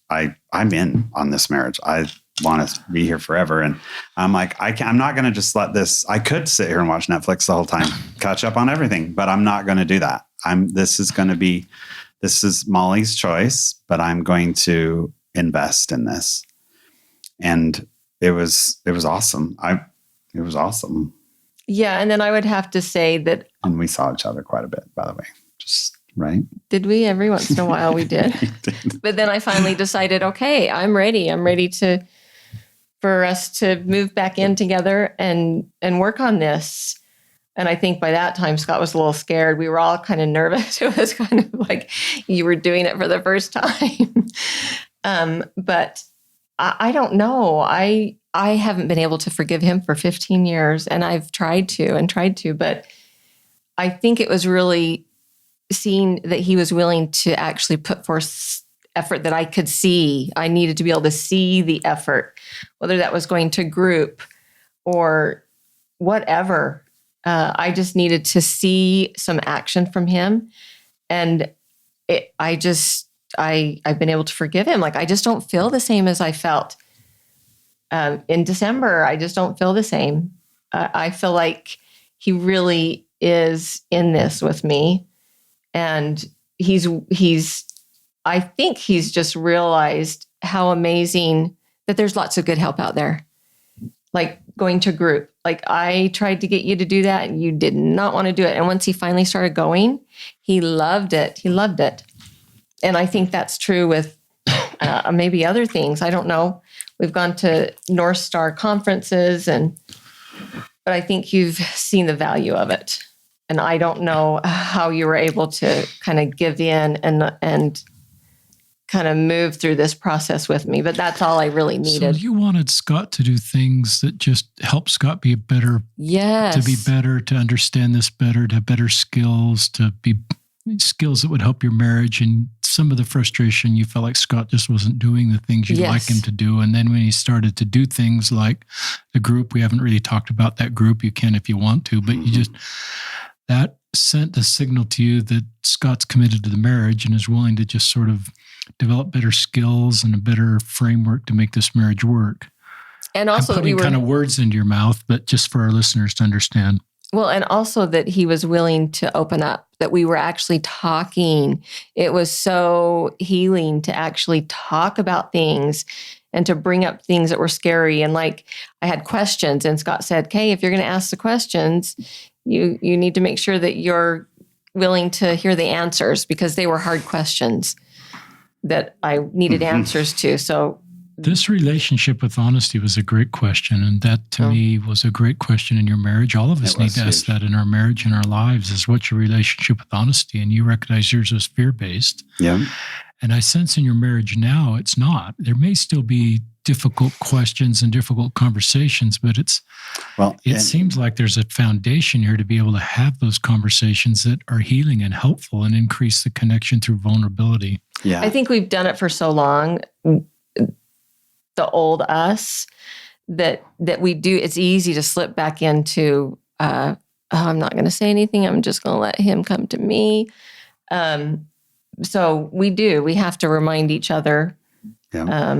I'm in on this marriage. I want to be here forever. And I'm like, I'm not going to just let this, I could sit here and watch Netflix the whole time, catch up on everything, but I'm not going to do that. This is Molly's choice, but I'm going to invest in this. And it was awesome. It was awesome. Yeah. And then I would have to say that. And we saw each other quite a bit, by the way, just right. Did we? Every once in a while we did. did. But then I finally decided, okay, I'm ready. I'm ready for us to move back in together and work on this. And I think by that time, Scott was a little scared. We were all kind of nervous. It was kind of like you were doing it for the first time. But I don't know. I haven't been able to forgive him for 15 years, and I've tried to, but I think it was really seeing that he was willing to actually put forth effort that I could see. I needed to be able to see the effort, whether that was going to group or whatever. I just needed to see some action from him. And I've been able to forgive him. Like, I just don't feel the same as I felt in December. I just don't feel the same. I feel like he really is in this with me. And I think he's just realized how amazing that there's lots of good help out there. Like going to group. Like, I tried to get you to do that and you did not want to do it. And once he finally started going, he loved it. He loved it. And I think that's true with maybe other things. I don't know. We've gone to North Star conferences, but I think you've seen the value of it. And I don't know how you were able to kind of give in and kind of move through this process with me, but that's all I really needed. So you wanted Scott to do things that just help Scott be better, yes, to be better, to understand this better, to have better skills, to be skills that would help your marriage. And some of the frustration, you felt like Scott just wasn't doing the things you'd like him to do. And then when he started to do things like the group, we haven't really talked about that group. You can if you want to, but that sent a signal to you that Scott's committed to the marriage and is willing to just sort of develop better skills and a better framework to make this marriage work. And also, I'm putting kind of words into your mouth, but just for our listeners to understand. Well, and also that he was willing to open up, that we were actually talking. It was so healing to actually talk about things and to bring up things that were scary. And like, I had questions and Scott said, "Okay, if you're going to ask the questions, you need to make sure that you're willing to hear the answers," because they were hard questions that I needed answers to. So this relationship with honesty was a great question. And that to me was a great question in your marriage. All of us need to ask that in our marriage and our lives is, what's your relationship with honesty? And you recognize yours was fear-based. Yeah. And I sense in your marriage now, it's not. There may still be difficult questions and difficult conversations, but it seems like there's a foundation here to be able to have those conversations that are healing and helpful and increase the connection through vulnerability. Yeah. I think we've done it for so long, the old us, that we do, it's easy to slip back into, I'm not going to say anything. I'm just going to let him come to me. So we have to remind each other. Yeah.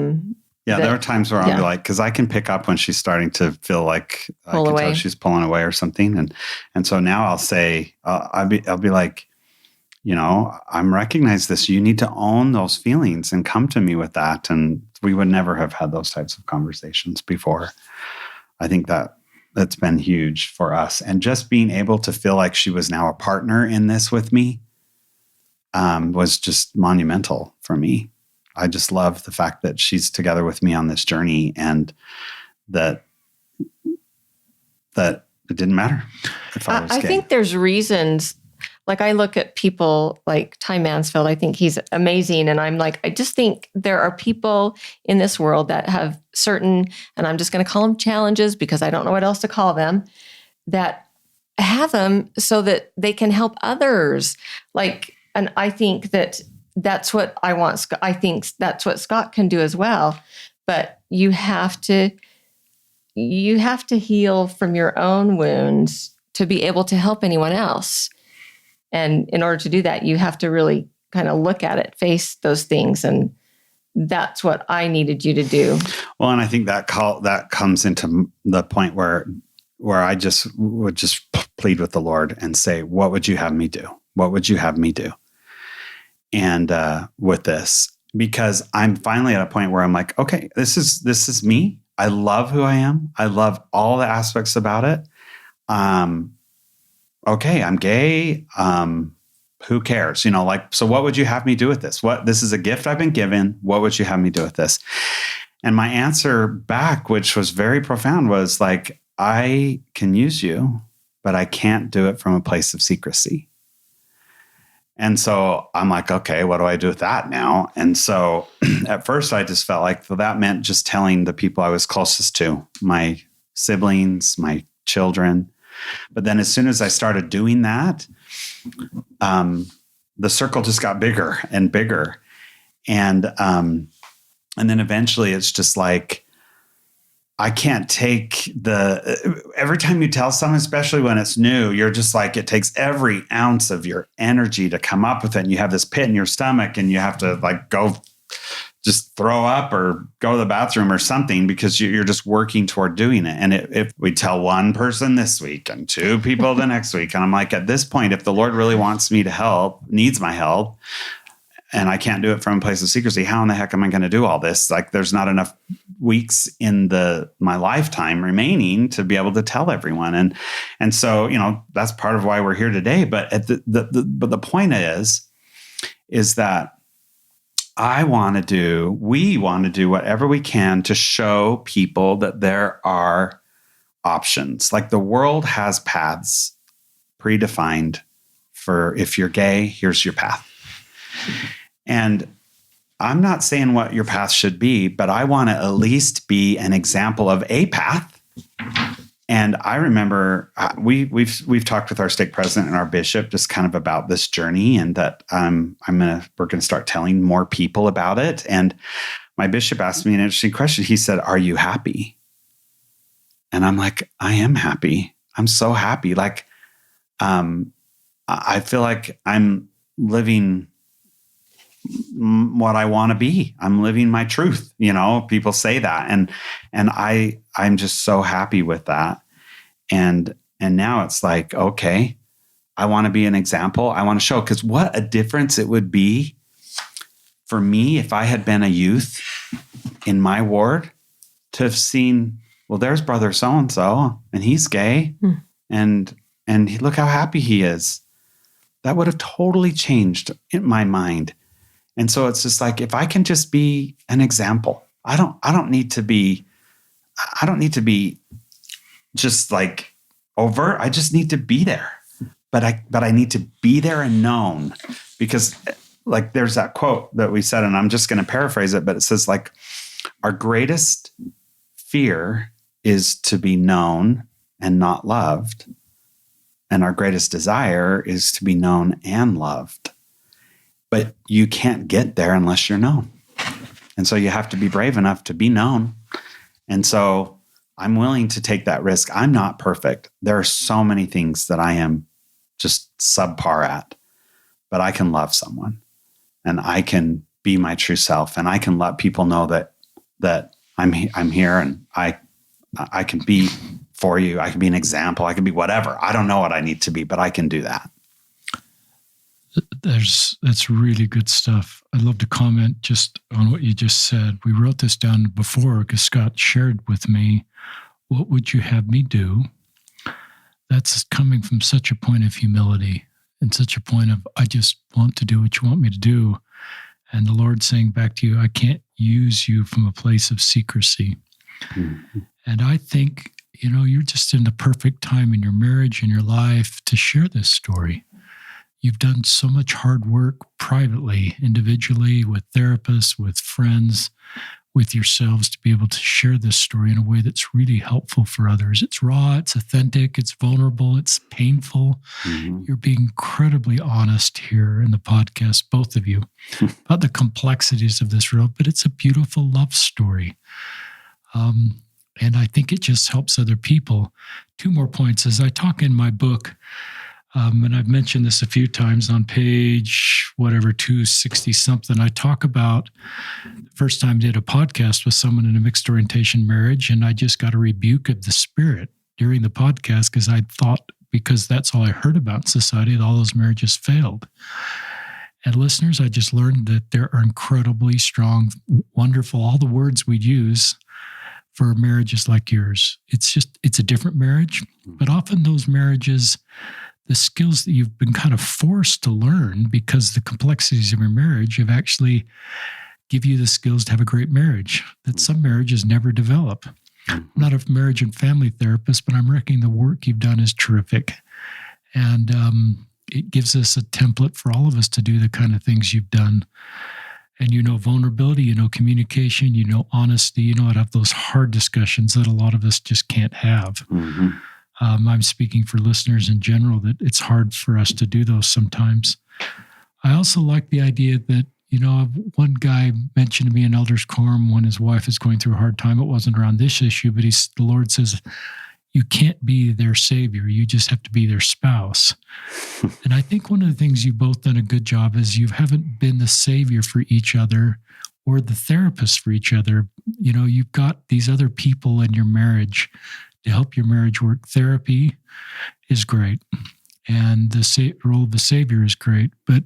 There are times where I'll be like, because I can pick up when she's starting to feel like I can tell she's pulling away or something. And so now I'll say, I'll be like, I'm recognize this. You need to own those feelings and come to me with that. And we would never have had those types of conversations before. I think that's been huge for us. And just being able to feel like she was now a partner in this with me was just monumental for me. I just love the fact that she's together with me on this journey, and that it didn't matter if I was gay. I think there's reasons. like I look at people like Ty Mansfield, I think he's amazing. And I'm like, I just think there are people in this world that have certain, and I'm just going to call them challenges because I don't know what else to call them, that have them so that they can help others. Like, and I think that's what I want. I think that's what Scott can do as well. But you have to heal from your own wounds to be able to help anyone else. And in order to do that, you have to really kind of look at it, face those things. And that's what I needed you to do. Well, and I think that comes into the point where I would just plead with the Lord and say, what would you have me do? What would you have me do? And with this, because I'm finally at a point where I'm like, okay, this is me. I love who I am. I love all the aspects about it. Okay, I'm gay. Who cares? So what would you have me do with this? This is a gift I've been given. What would you have me do with this? And my answer back, which was very profound, was like, I can use you, but I can't do it from a place of secrecy. And so I'm like, okay, what do I do with that now? And so at first I just felt like that meant just telling the people I was closest to, my siblings, my children. But then as soon as I started doing that, the circle just got bigger and bigger. And then eventually it's just like, I can't take every time you tell someone, especially when it's new, you're just like, it takes every ounce of your energy to come up with it. And you have this pit in your stomach and you have to like go just throw up or go to the bathroom or something because you're just working toward doing it. And if we tell one person this week and two people the next week, and I'm like, at this point, if the Lord really wants me to help, needs my help, and I can't do it from a place of secrecy, how in the heck am I going to do all this? Like, there's not enough weeks in my lifetime remaining to be able to tell everyone. And so, that's part of why we're here today. But but the point is that we want to do whatever we can to show people that there are options. Like, the world has paths predefined for, if you're gay, here's your path. And I'm not saying what your path should be, but I want to at least be an example of a path. And I remember we've talked with our stake president and our bishop just kind of about this journey, and that we're going to start telling more people about it. And my bishop asked me an interesting question. He said, "Are you happy?" And I'm like, "I am happy. I'm so happy. Like, I feel like I'm living what I want to be. I'm living my truth." People say that. And I'm just so happy with that. And now it's like, okay, I want to be an example. I want to show, because what a difference it would be for me if I had been a youth in my ward to have seen, well, there's brother so-and-so and he's gay. And look how happy he is. That would have totally changed in my mind. And so it's just like, if I can just be an example, I don't need to be just like overt. I just need to be there, but I need to be there and known, because like there's that quote that we said, and I'm just going to paraphrase it, but it says like, our greatest fear is to be known and not loved. And our greatest desire is to be known and loved. But you can't get there unless you're known. And so you have to be brave enough to be known. And so I'm willing to take that risk. I'm not perfect. There are so many things that I am just subpar at, but I can love someone and I can be my true self, and I can let people know that I'm here, and I can be for you. I can be an example. I can be whatever. I don't know what I need to be, but I can do that. That's really good stuff. I'd love to comment just on what you just said. We wrote this down before because Scott shared with me, what would you have me do? That's coming from such a point of humility and such a point of, I just want to do what you want me to do. And the Lord saying back to you, I can't use you from a place of secrecy. Mm-hmm. And I think, you're just in the perfect time in your marriage and your life to share this story. you've done so much hard work privately, individually, with therapists, with friends, with yourselves to be able to share this story in a way that's really helpful for others. It's raw, it's authentic, it's vulnerable, it's painful. You're being incredibly honest here in the podcast, both of you, about the complexities of this road, but it's a beautiful love story. And I think it just helps other people. 2 more points. As I talk in my book, and I've mentioned this a few times on page, 260 something, I talk about the first time I did a podcast with someone in a mixed orientation marriage, and I just got a rebuke of the spirit during the podcast because I thought, because that's all I heard about in society, that all those marriages failed. And listeners, I just learned that there are incredibly strong, wonderful, all the words we use for marriages like yours. It's a different marriage, but often those marriages, the skills that you've been kind of forced to learn because the complexities of your marriage have actually give you the skills to have a great marriage that some marriages never develop. I'm not a marriage and family therapist, but I'm reckoning the work you've done is terrific. And it gives us a template for all of us to do the kind of things you've done. And vulnerability, communication, honesty, how to have those hard discussions that a lot of us just can't have. I'm speaking for listeners in general that it's hard for us to do those sometimes. I also like the idea that, one guy mentioned to me in Elders Quorum when his wife is going through a hard time. It wasn't around this issue, but the Lord says, you can't be their savior. You just have to be their spouse. And I think one of the things you've both done a good job is you haven't been the savior for each other or the therapist for each other. You've got these other people in your marriage to help your marriage work. Therapy is great. And the role of the savior is great. But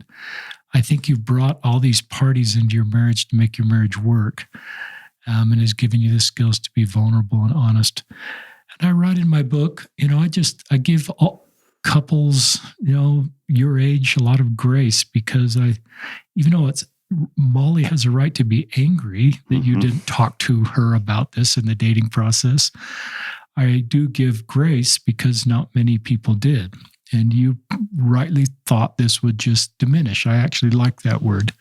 I think you've brought all these parties into your marriage to make your marriage work, and has given you the skills to be vulnerable and honest. And I write in my book, I give all couples, your age a lot of grace because even though Molly has a right to be angry that you didn't talk to her about this in the dating process, I do give grace because not many people did. And you rightly thought this would just diminish. I actually like that word.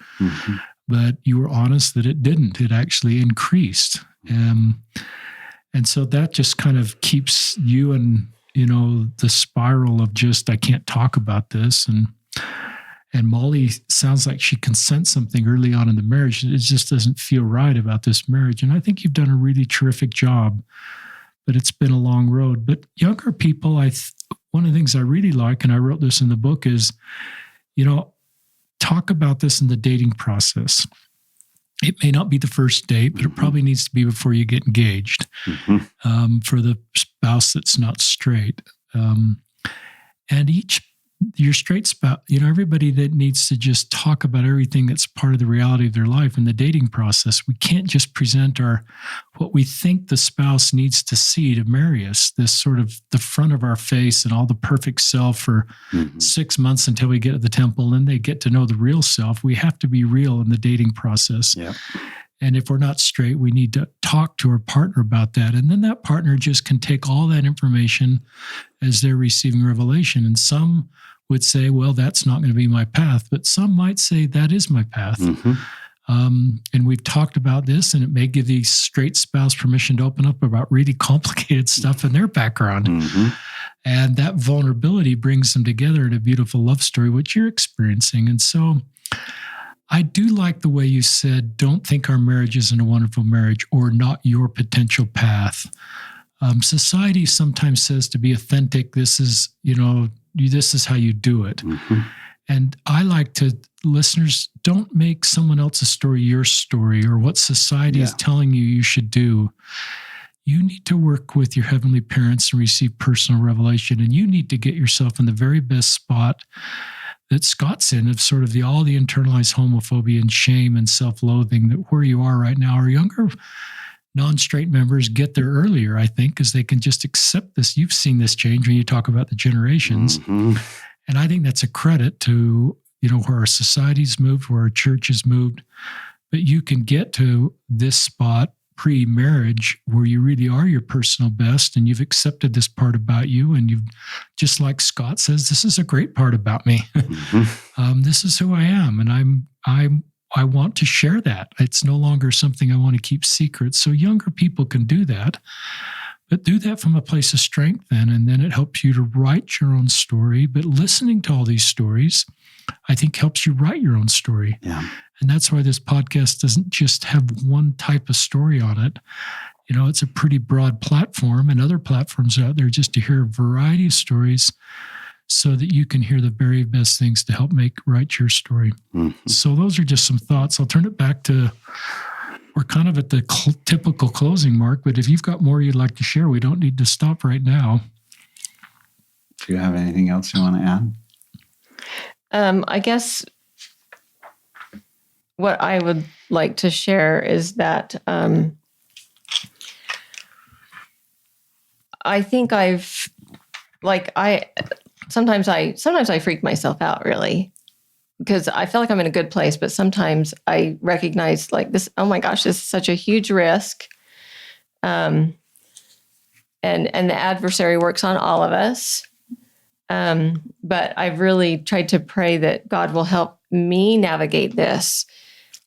But you were honest that it didn't. It actually increased. And so that just kind of keeps you in, the spiral of just, I can't talk about this. And Molly sounds like she can sense something early on in the marriage. It just doesn't feel right about this marriage. And I think you've done a really terrific job, but it's been a long road. But younger people, one of the things I really like, and I wrote this in the book, is, talk about this in the dating process. It may not be the first date, but it probably needs to be before you get engaged, for the spouse that's not straight. And your straight spouse, everybody that needs to just talk about everything that's part of the reality of their life in the dating process. We can't just present what we think the spouse needs to see to marry us, this sort of the front of our face and all the perfect self for 6 months until we get to the temple, and they get to know the real self. We have to be real in the dating process. Yep. And if we're not straight, we need to talk to our partner about that. And then that partner just can take all that information as they're receiving revelation. And some would say, well, that's not going to be my path. But some might say, that is my path. And we've talked about this, and it may give the straight spouse permission to open up about really complicated stuff in their background. And that vulnerability brings them together in a beautiful love story, which you're experiencing. And so I do like the way you said, don't think our marriage isn't a wonderful marriage or not your potential path. Society sometimes says to be authentic, this is how you do it. And I like listeners, don't make someone else's story your story or what society is telling you should do. You need to work with your heavenly parents and receive personal revelation. And you need to get yourself in the very best spot that Scott's in, of sort of all the internalized homophobia and shame and self-loathing, that where you are right now. Our younger non-straight members get there earlier, I think, because they can just accept this. You've seen this change when you talk about the generations. And I think that's a credit to, where our society's moved, where our church has moved. But you can get to this spot pre-marriage where you really are your personal best and you've accepted this part about you, and you've, just like Scott says, this is a great part about me. This is who I am, and I want to share that. It's no longer something I want to keep secret. So younger people can do that, but do that from a place of strength then, and then it helps you to write your own story. But listening to all these stories, I think, helps you write your own story. Yeah. And that's why this podcast doesn't just have one type of story on it. It's a pretty broad platform, and other platforms out there just to hear a variety of stories so that you can hear the very best things to help write your story. Mm-hmm. So those are just some thoughts. I'll turn it back to, we're kind of at the typical closing mark, but if you've got more you'd like to share, we don't need to stop right now. Do you have anything else you want to add? I guess what I would like to share is that I think sometimes I freak myself out, really, because I feel like I'm in a good place, but sometimes I recognize like this, oh my gosh, this is such a huge risk. And the adversary works on all of us. But I've really tried to pray that God will help me navigate this.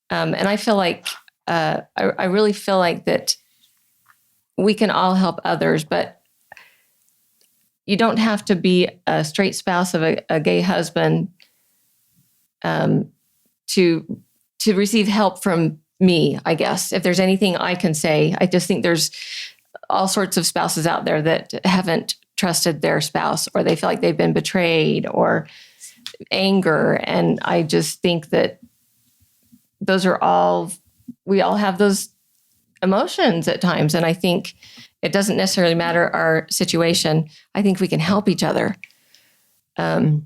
And I feel like, I really feel like that we can all help others, but you don't have to be a straight spouse of a gay husband to receive help from me, I guess. If there's anything I can say, I just think there's all sorts of spouses out there that haven't trusted their spouse, or they feel like they've been betrayed, or anger. And I just think that we all have those emotions at times. And I think it doesn't necessarily matter our situation. I think we can help each other. One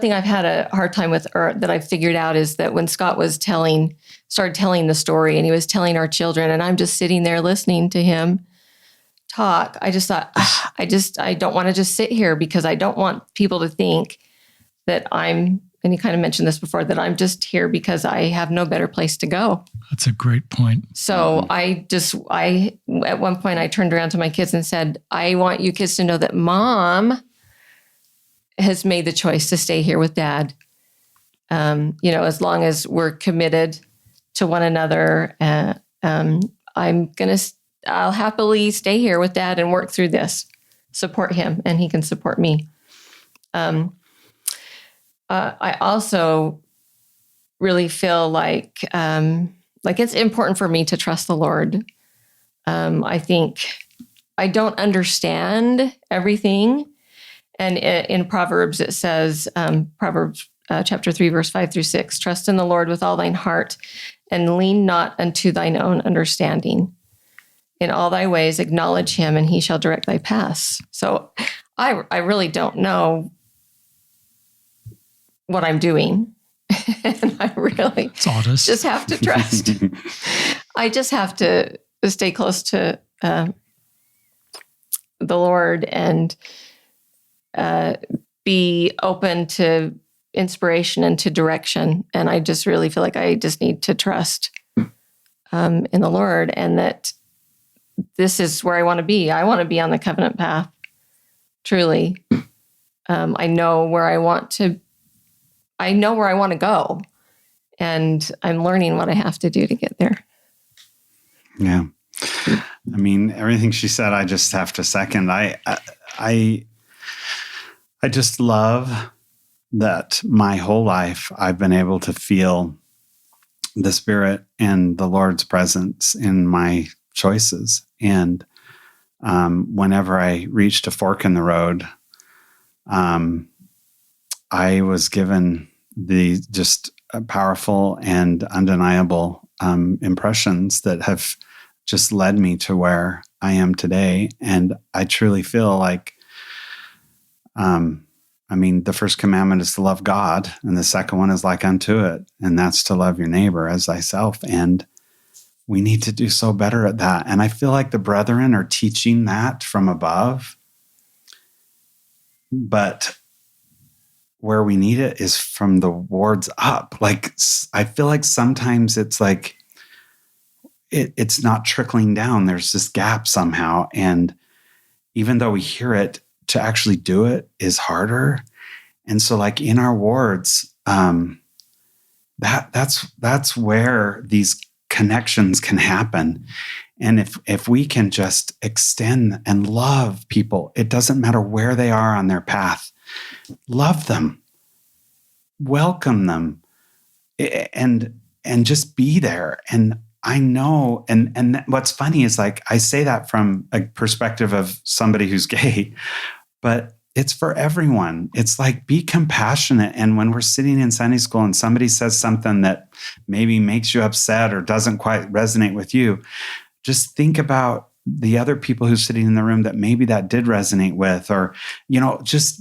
thing I've had a hard time with, or that I've figured out, is that when Scott started telling the story, and he was telling our children, and I'm just sitting there listening to him talk, I just thought, I don't want to just sit here, because I don't want people to think that and you kind of mentioned this before, that I'm just here because I have no better place to go. That's a great point. So at one point I turned around to my kids and said, I want you kids to know that Mom has made the choice to stay here with Dad. As long as we're committed to one another, I'll happily stay here with Dad and work through this, support him, and he can support me. I also really feel like it's important for me to trust the Lord. I think I don't understand everything. And in Proverbs, it says, Proverbs chapter 3, verse 5-6, trust in the Lord with all thine heart and lean not unto thine own understanding. In all thy ways acknowledge him, and he shall direct thy paths. So I really don't know what I'm doing. And I really just have to trust. I just have to stay close to the Lord and be open to inspiration and to direction. And I just really feel like I just need to trust in the Lord, and that this is where I want to be. I want to be on the covenant path, truly. I know where I want to go, and I'm learning what I have to do to get there. Yeah. I mean, everything she said, I just have to second. I just love that my whole life I've been able to feel the Spirit and the Lord's presence in my choices. And whenever I reached a fork in the road, I was given the just powerful and undeniable impressions that have just led me to where I am today. And I truly feel like, the first commandment is to love God, and the second one is like unto it, and that's to love your neighbor as thyself. And we need to do so better at that. And I feel like the brethren are teaching that from above, but where we need it is from the wards up. Like, I feel like sometimes it's like it's not trickling down. There's this gap somehow. And even though we hear it, to actually do it is harder. And so like in our wards, that's where these connections can happen. And if we can just extend and love people, it doesn't matter where they are on their path, love them, welcome them, and just be there. And I know, and what's funny is like, I say that from a perspective of somebody who's gay, but it's for everyone. It's like, be compassionate. And when we're sitting in Sunday school and somebody says something that maybe makes you upset or doesn't quite resonate with you, just think about the other people who's sitting in the room that maybe that did resonate with, or, just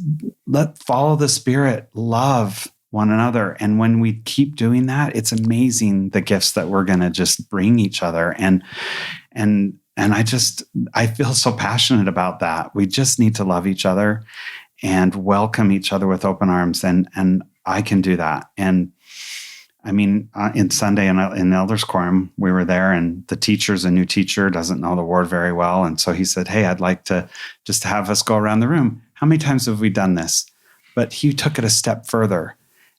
follow the Spirit, love one another. And when we keep doing that, it's amazing the gifts that we're going to just bring each other. And I feel so passionate about that. We just need to love each other and welcome each other with open arms. And I can do that. And I mean, in Sunday in Elders Quorum, we were there, and the teacher's a new teacher, doesn't know the ward very well. And so he said, hey, I'd like to just have us go around the room. How many times have we done this? But he took it a step further.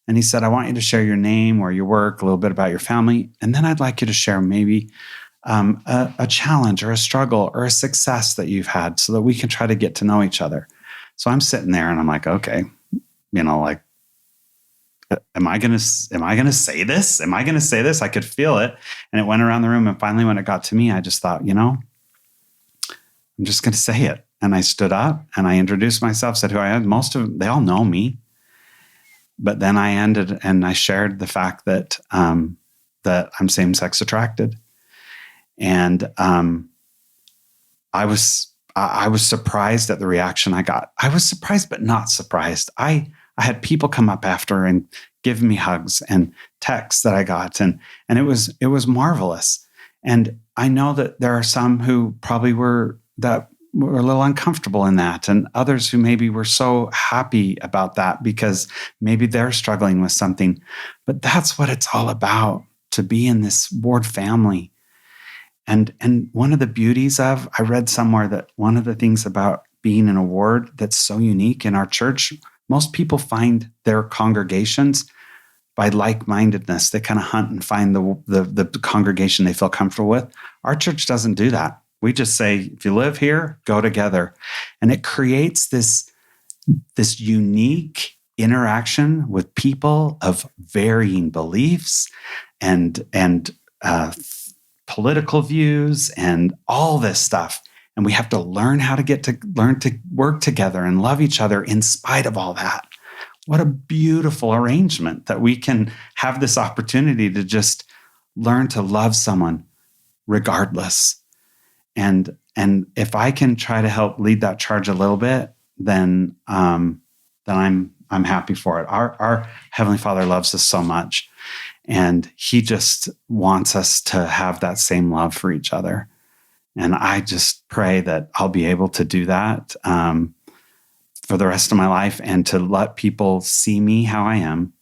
And he said, I want you to share your name, where you work, a little bit about your family. And then I'd like you to share maybe a challenge or a struggle or a success that you've had, so that we can try to get to know each other. So I'm sitting there and I'm like, okay, like, am I going to say this? Am I going to say this? I could feel it. And it went around the room. And finally, when it got to me, I just thought, I'm just going to say it. And I stood up and I introduced myself, said who I am. Most of them, they all know me. But then I ended and I shared the fact that that I'm same-sex attracted. And I was surprised at the reaction I got. I was surprised, but not surprised. I had people come up after and give me hugs and texts that I got, and it was marvelous. And I know that there are some who probably were a little uncomfortable in that, and others who maybe were so happy about that because maybe they're struggling with something. But that's what it's all about, to be in this ward family. And one of the beauties of, I read somewhere that one of the things about being in a ward that's so unique in our church, most people find their congregations by like-mindedness. They kind of hunt and find the congregation they feel comfortable with. Our church doesn't do that. We just say, if you live here, go together. And it creates this unique interaction with people of varying beliefs and political views and all this stuff. And we have to learn to work together and love each other in spite of all that. What a beautiful arrangement that we can have this opportunity to just learn to love someone regardless. And if I can try to help lead that charge a little bit, then I'm happy for it. Our Heavenly Father loves us so much, and He just wants us to have that same love for each other. And I just pray that I'll be able to do that for the rest of my life, and to let people see me how I am,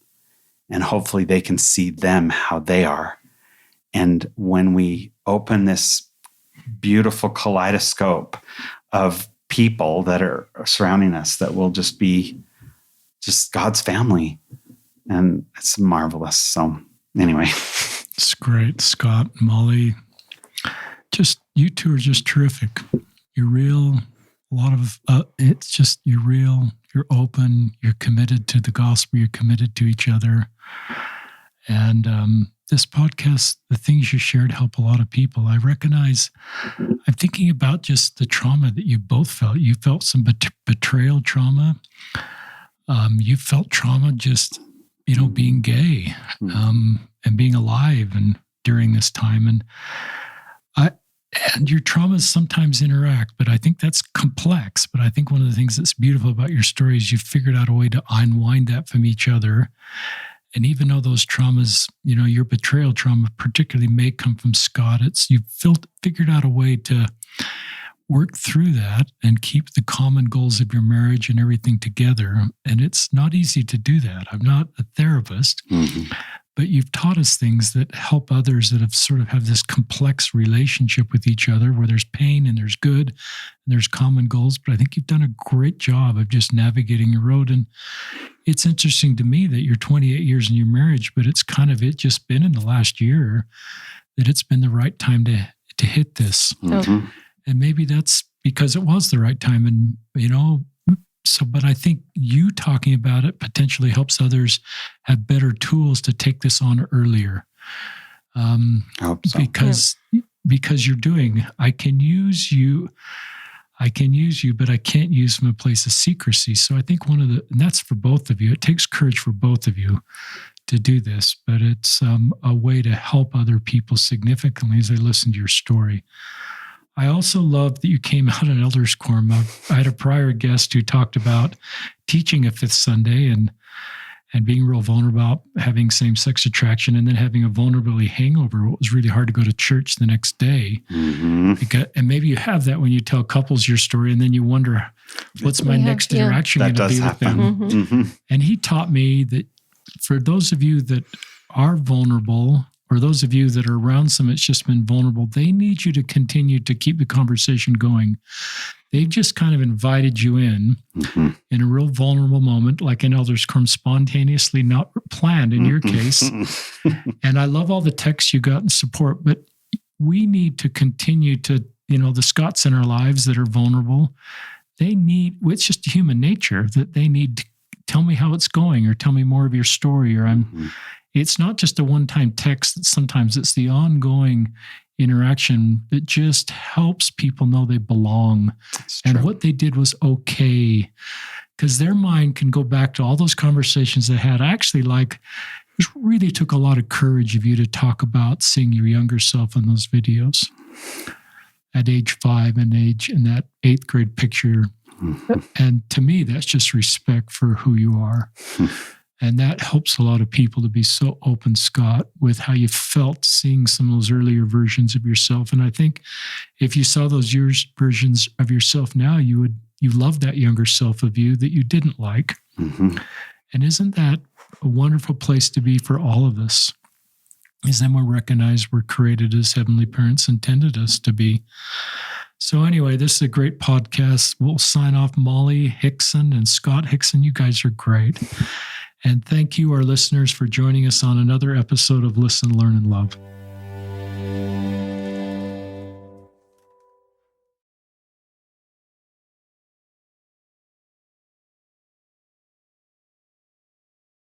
and hopefully they can see them how they are. And when we open this beautiful kaleidoscope of people that are surrounding us, that will just be just God's family. And it's marvelous. So anyway. It's great, Scott, Molly. Just, you two are just terrific. You're real. A lot of, it's just, you're real, you're open, you're committed to the gospel, you're committed to each other. And this podcast, the things you shared help a lot of people. I recognize, I'm thinking about just the trauma that you both felt. You felt some betrayal trauma. You felt trauma just, being gay and being alive and during this time. And your traumas sometimes interact, but I think that's complex. But I think one of the things that's beautiful about your story is you figured out a way to unwind that from each other. And even though those traumas, your betrayal trauma particularly may come from Scott, you've figured out a way to work through that and keep the common goals of your marriage and everything together. And it's not easy to do that. I'm not a therapist, but you've taught us things that help others that have sort of have this complex relationship with each other where there's pain and there's good and there's common goals. But I think you've done a great job of just navigating your road. And it's interesting to me that you're 28 years in your marriage, but it's kind of just been in the last year that it's been the right time to hit this. Mm-hmm. And maybe that's because it was the right time. And, but I think you talking about it potentially helps others have better tools to take this on earlier. I hope so. Because you're doing, I can use you, but I can't use from a place of secrecy. So I think and that's for both of you. It takes courage for both of you to do this, but it's a way to help other people significantly as they listen to your story. I also love that you came out in Elders Quorum. I had a prior guest who talked about teaching a fifth Sunday and being real vulnerable about having same-sex attraction and then having a vulnerability hangover. It was really hard to go to church the next day. Mm-hmm. And maybe you have that when you tell couples your story and then you wonder, what's my next interaction going to be with them? Mm-hmm. And he taught me that for those of you that are vulnerable, or those of you that are around someone that's just been vulnerable, they need you to continue to keep the conversation going. They've just kind of invited you in a real vulnerable moment, like in Elders Quorum, spontaneously, not planned in your case. And I love all the texts you got in support, but we need to continue to, the Scots in our lives that are vulnerable, it's just human nature that they need to tell me how it's going or tell me more of your story, or it's not just a one-time text. Sometimes it's the ongoing interaction that just helps people know they belong and what they did was okay, because their mind can go back to all those conversations they had. I actually it really took a lot of courage of you to talk about seeing your younger self in those videos at age 5 and in that 8th grade picture. And to me, that's just respect for who you are. And that helps a lot of people to be so open, Scott, with how you felt seeing some of those earlier versions of yourself. And I think if you saw those versions of yourself now, you love that younger self of you that you didn't like. Mm-hmm. And isn't that a wonderful place to be for all of us? Is then we're recognized we're created as heavenly parents intended us to be. So anyway, this is a great podcast. We'll sign off. Molly Hixson and Scott Hixson, you guys are great. And thank you, our listeners, for joining us on another episode of Listen, Learn, and Love.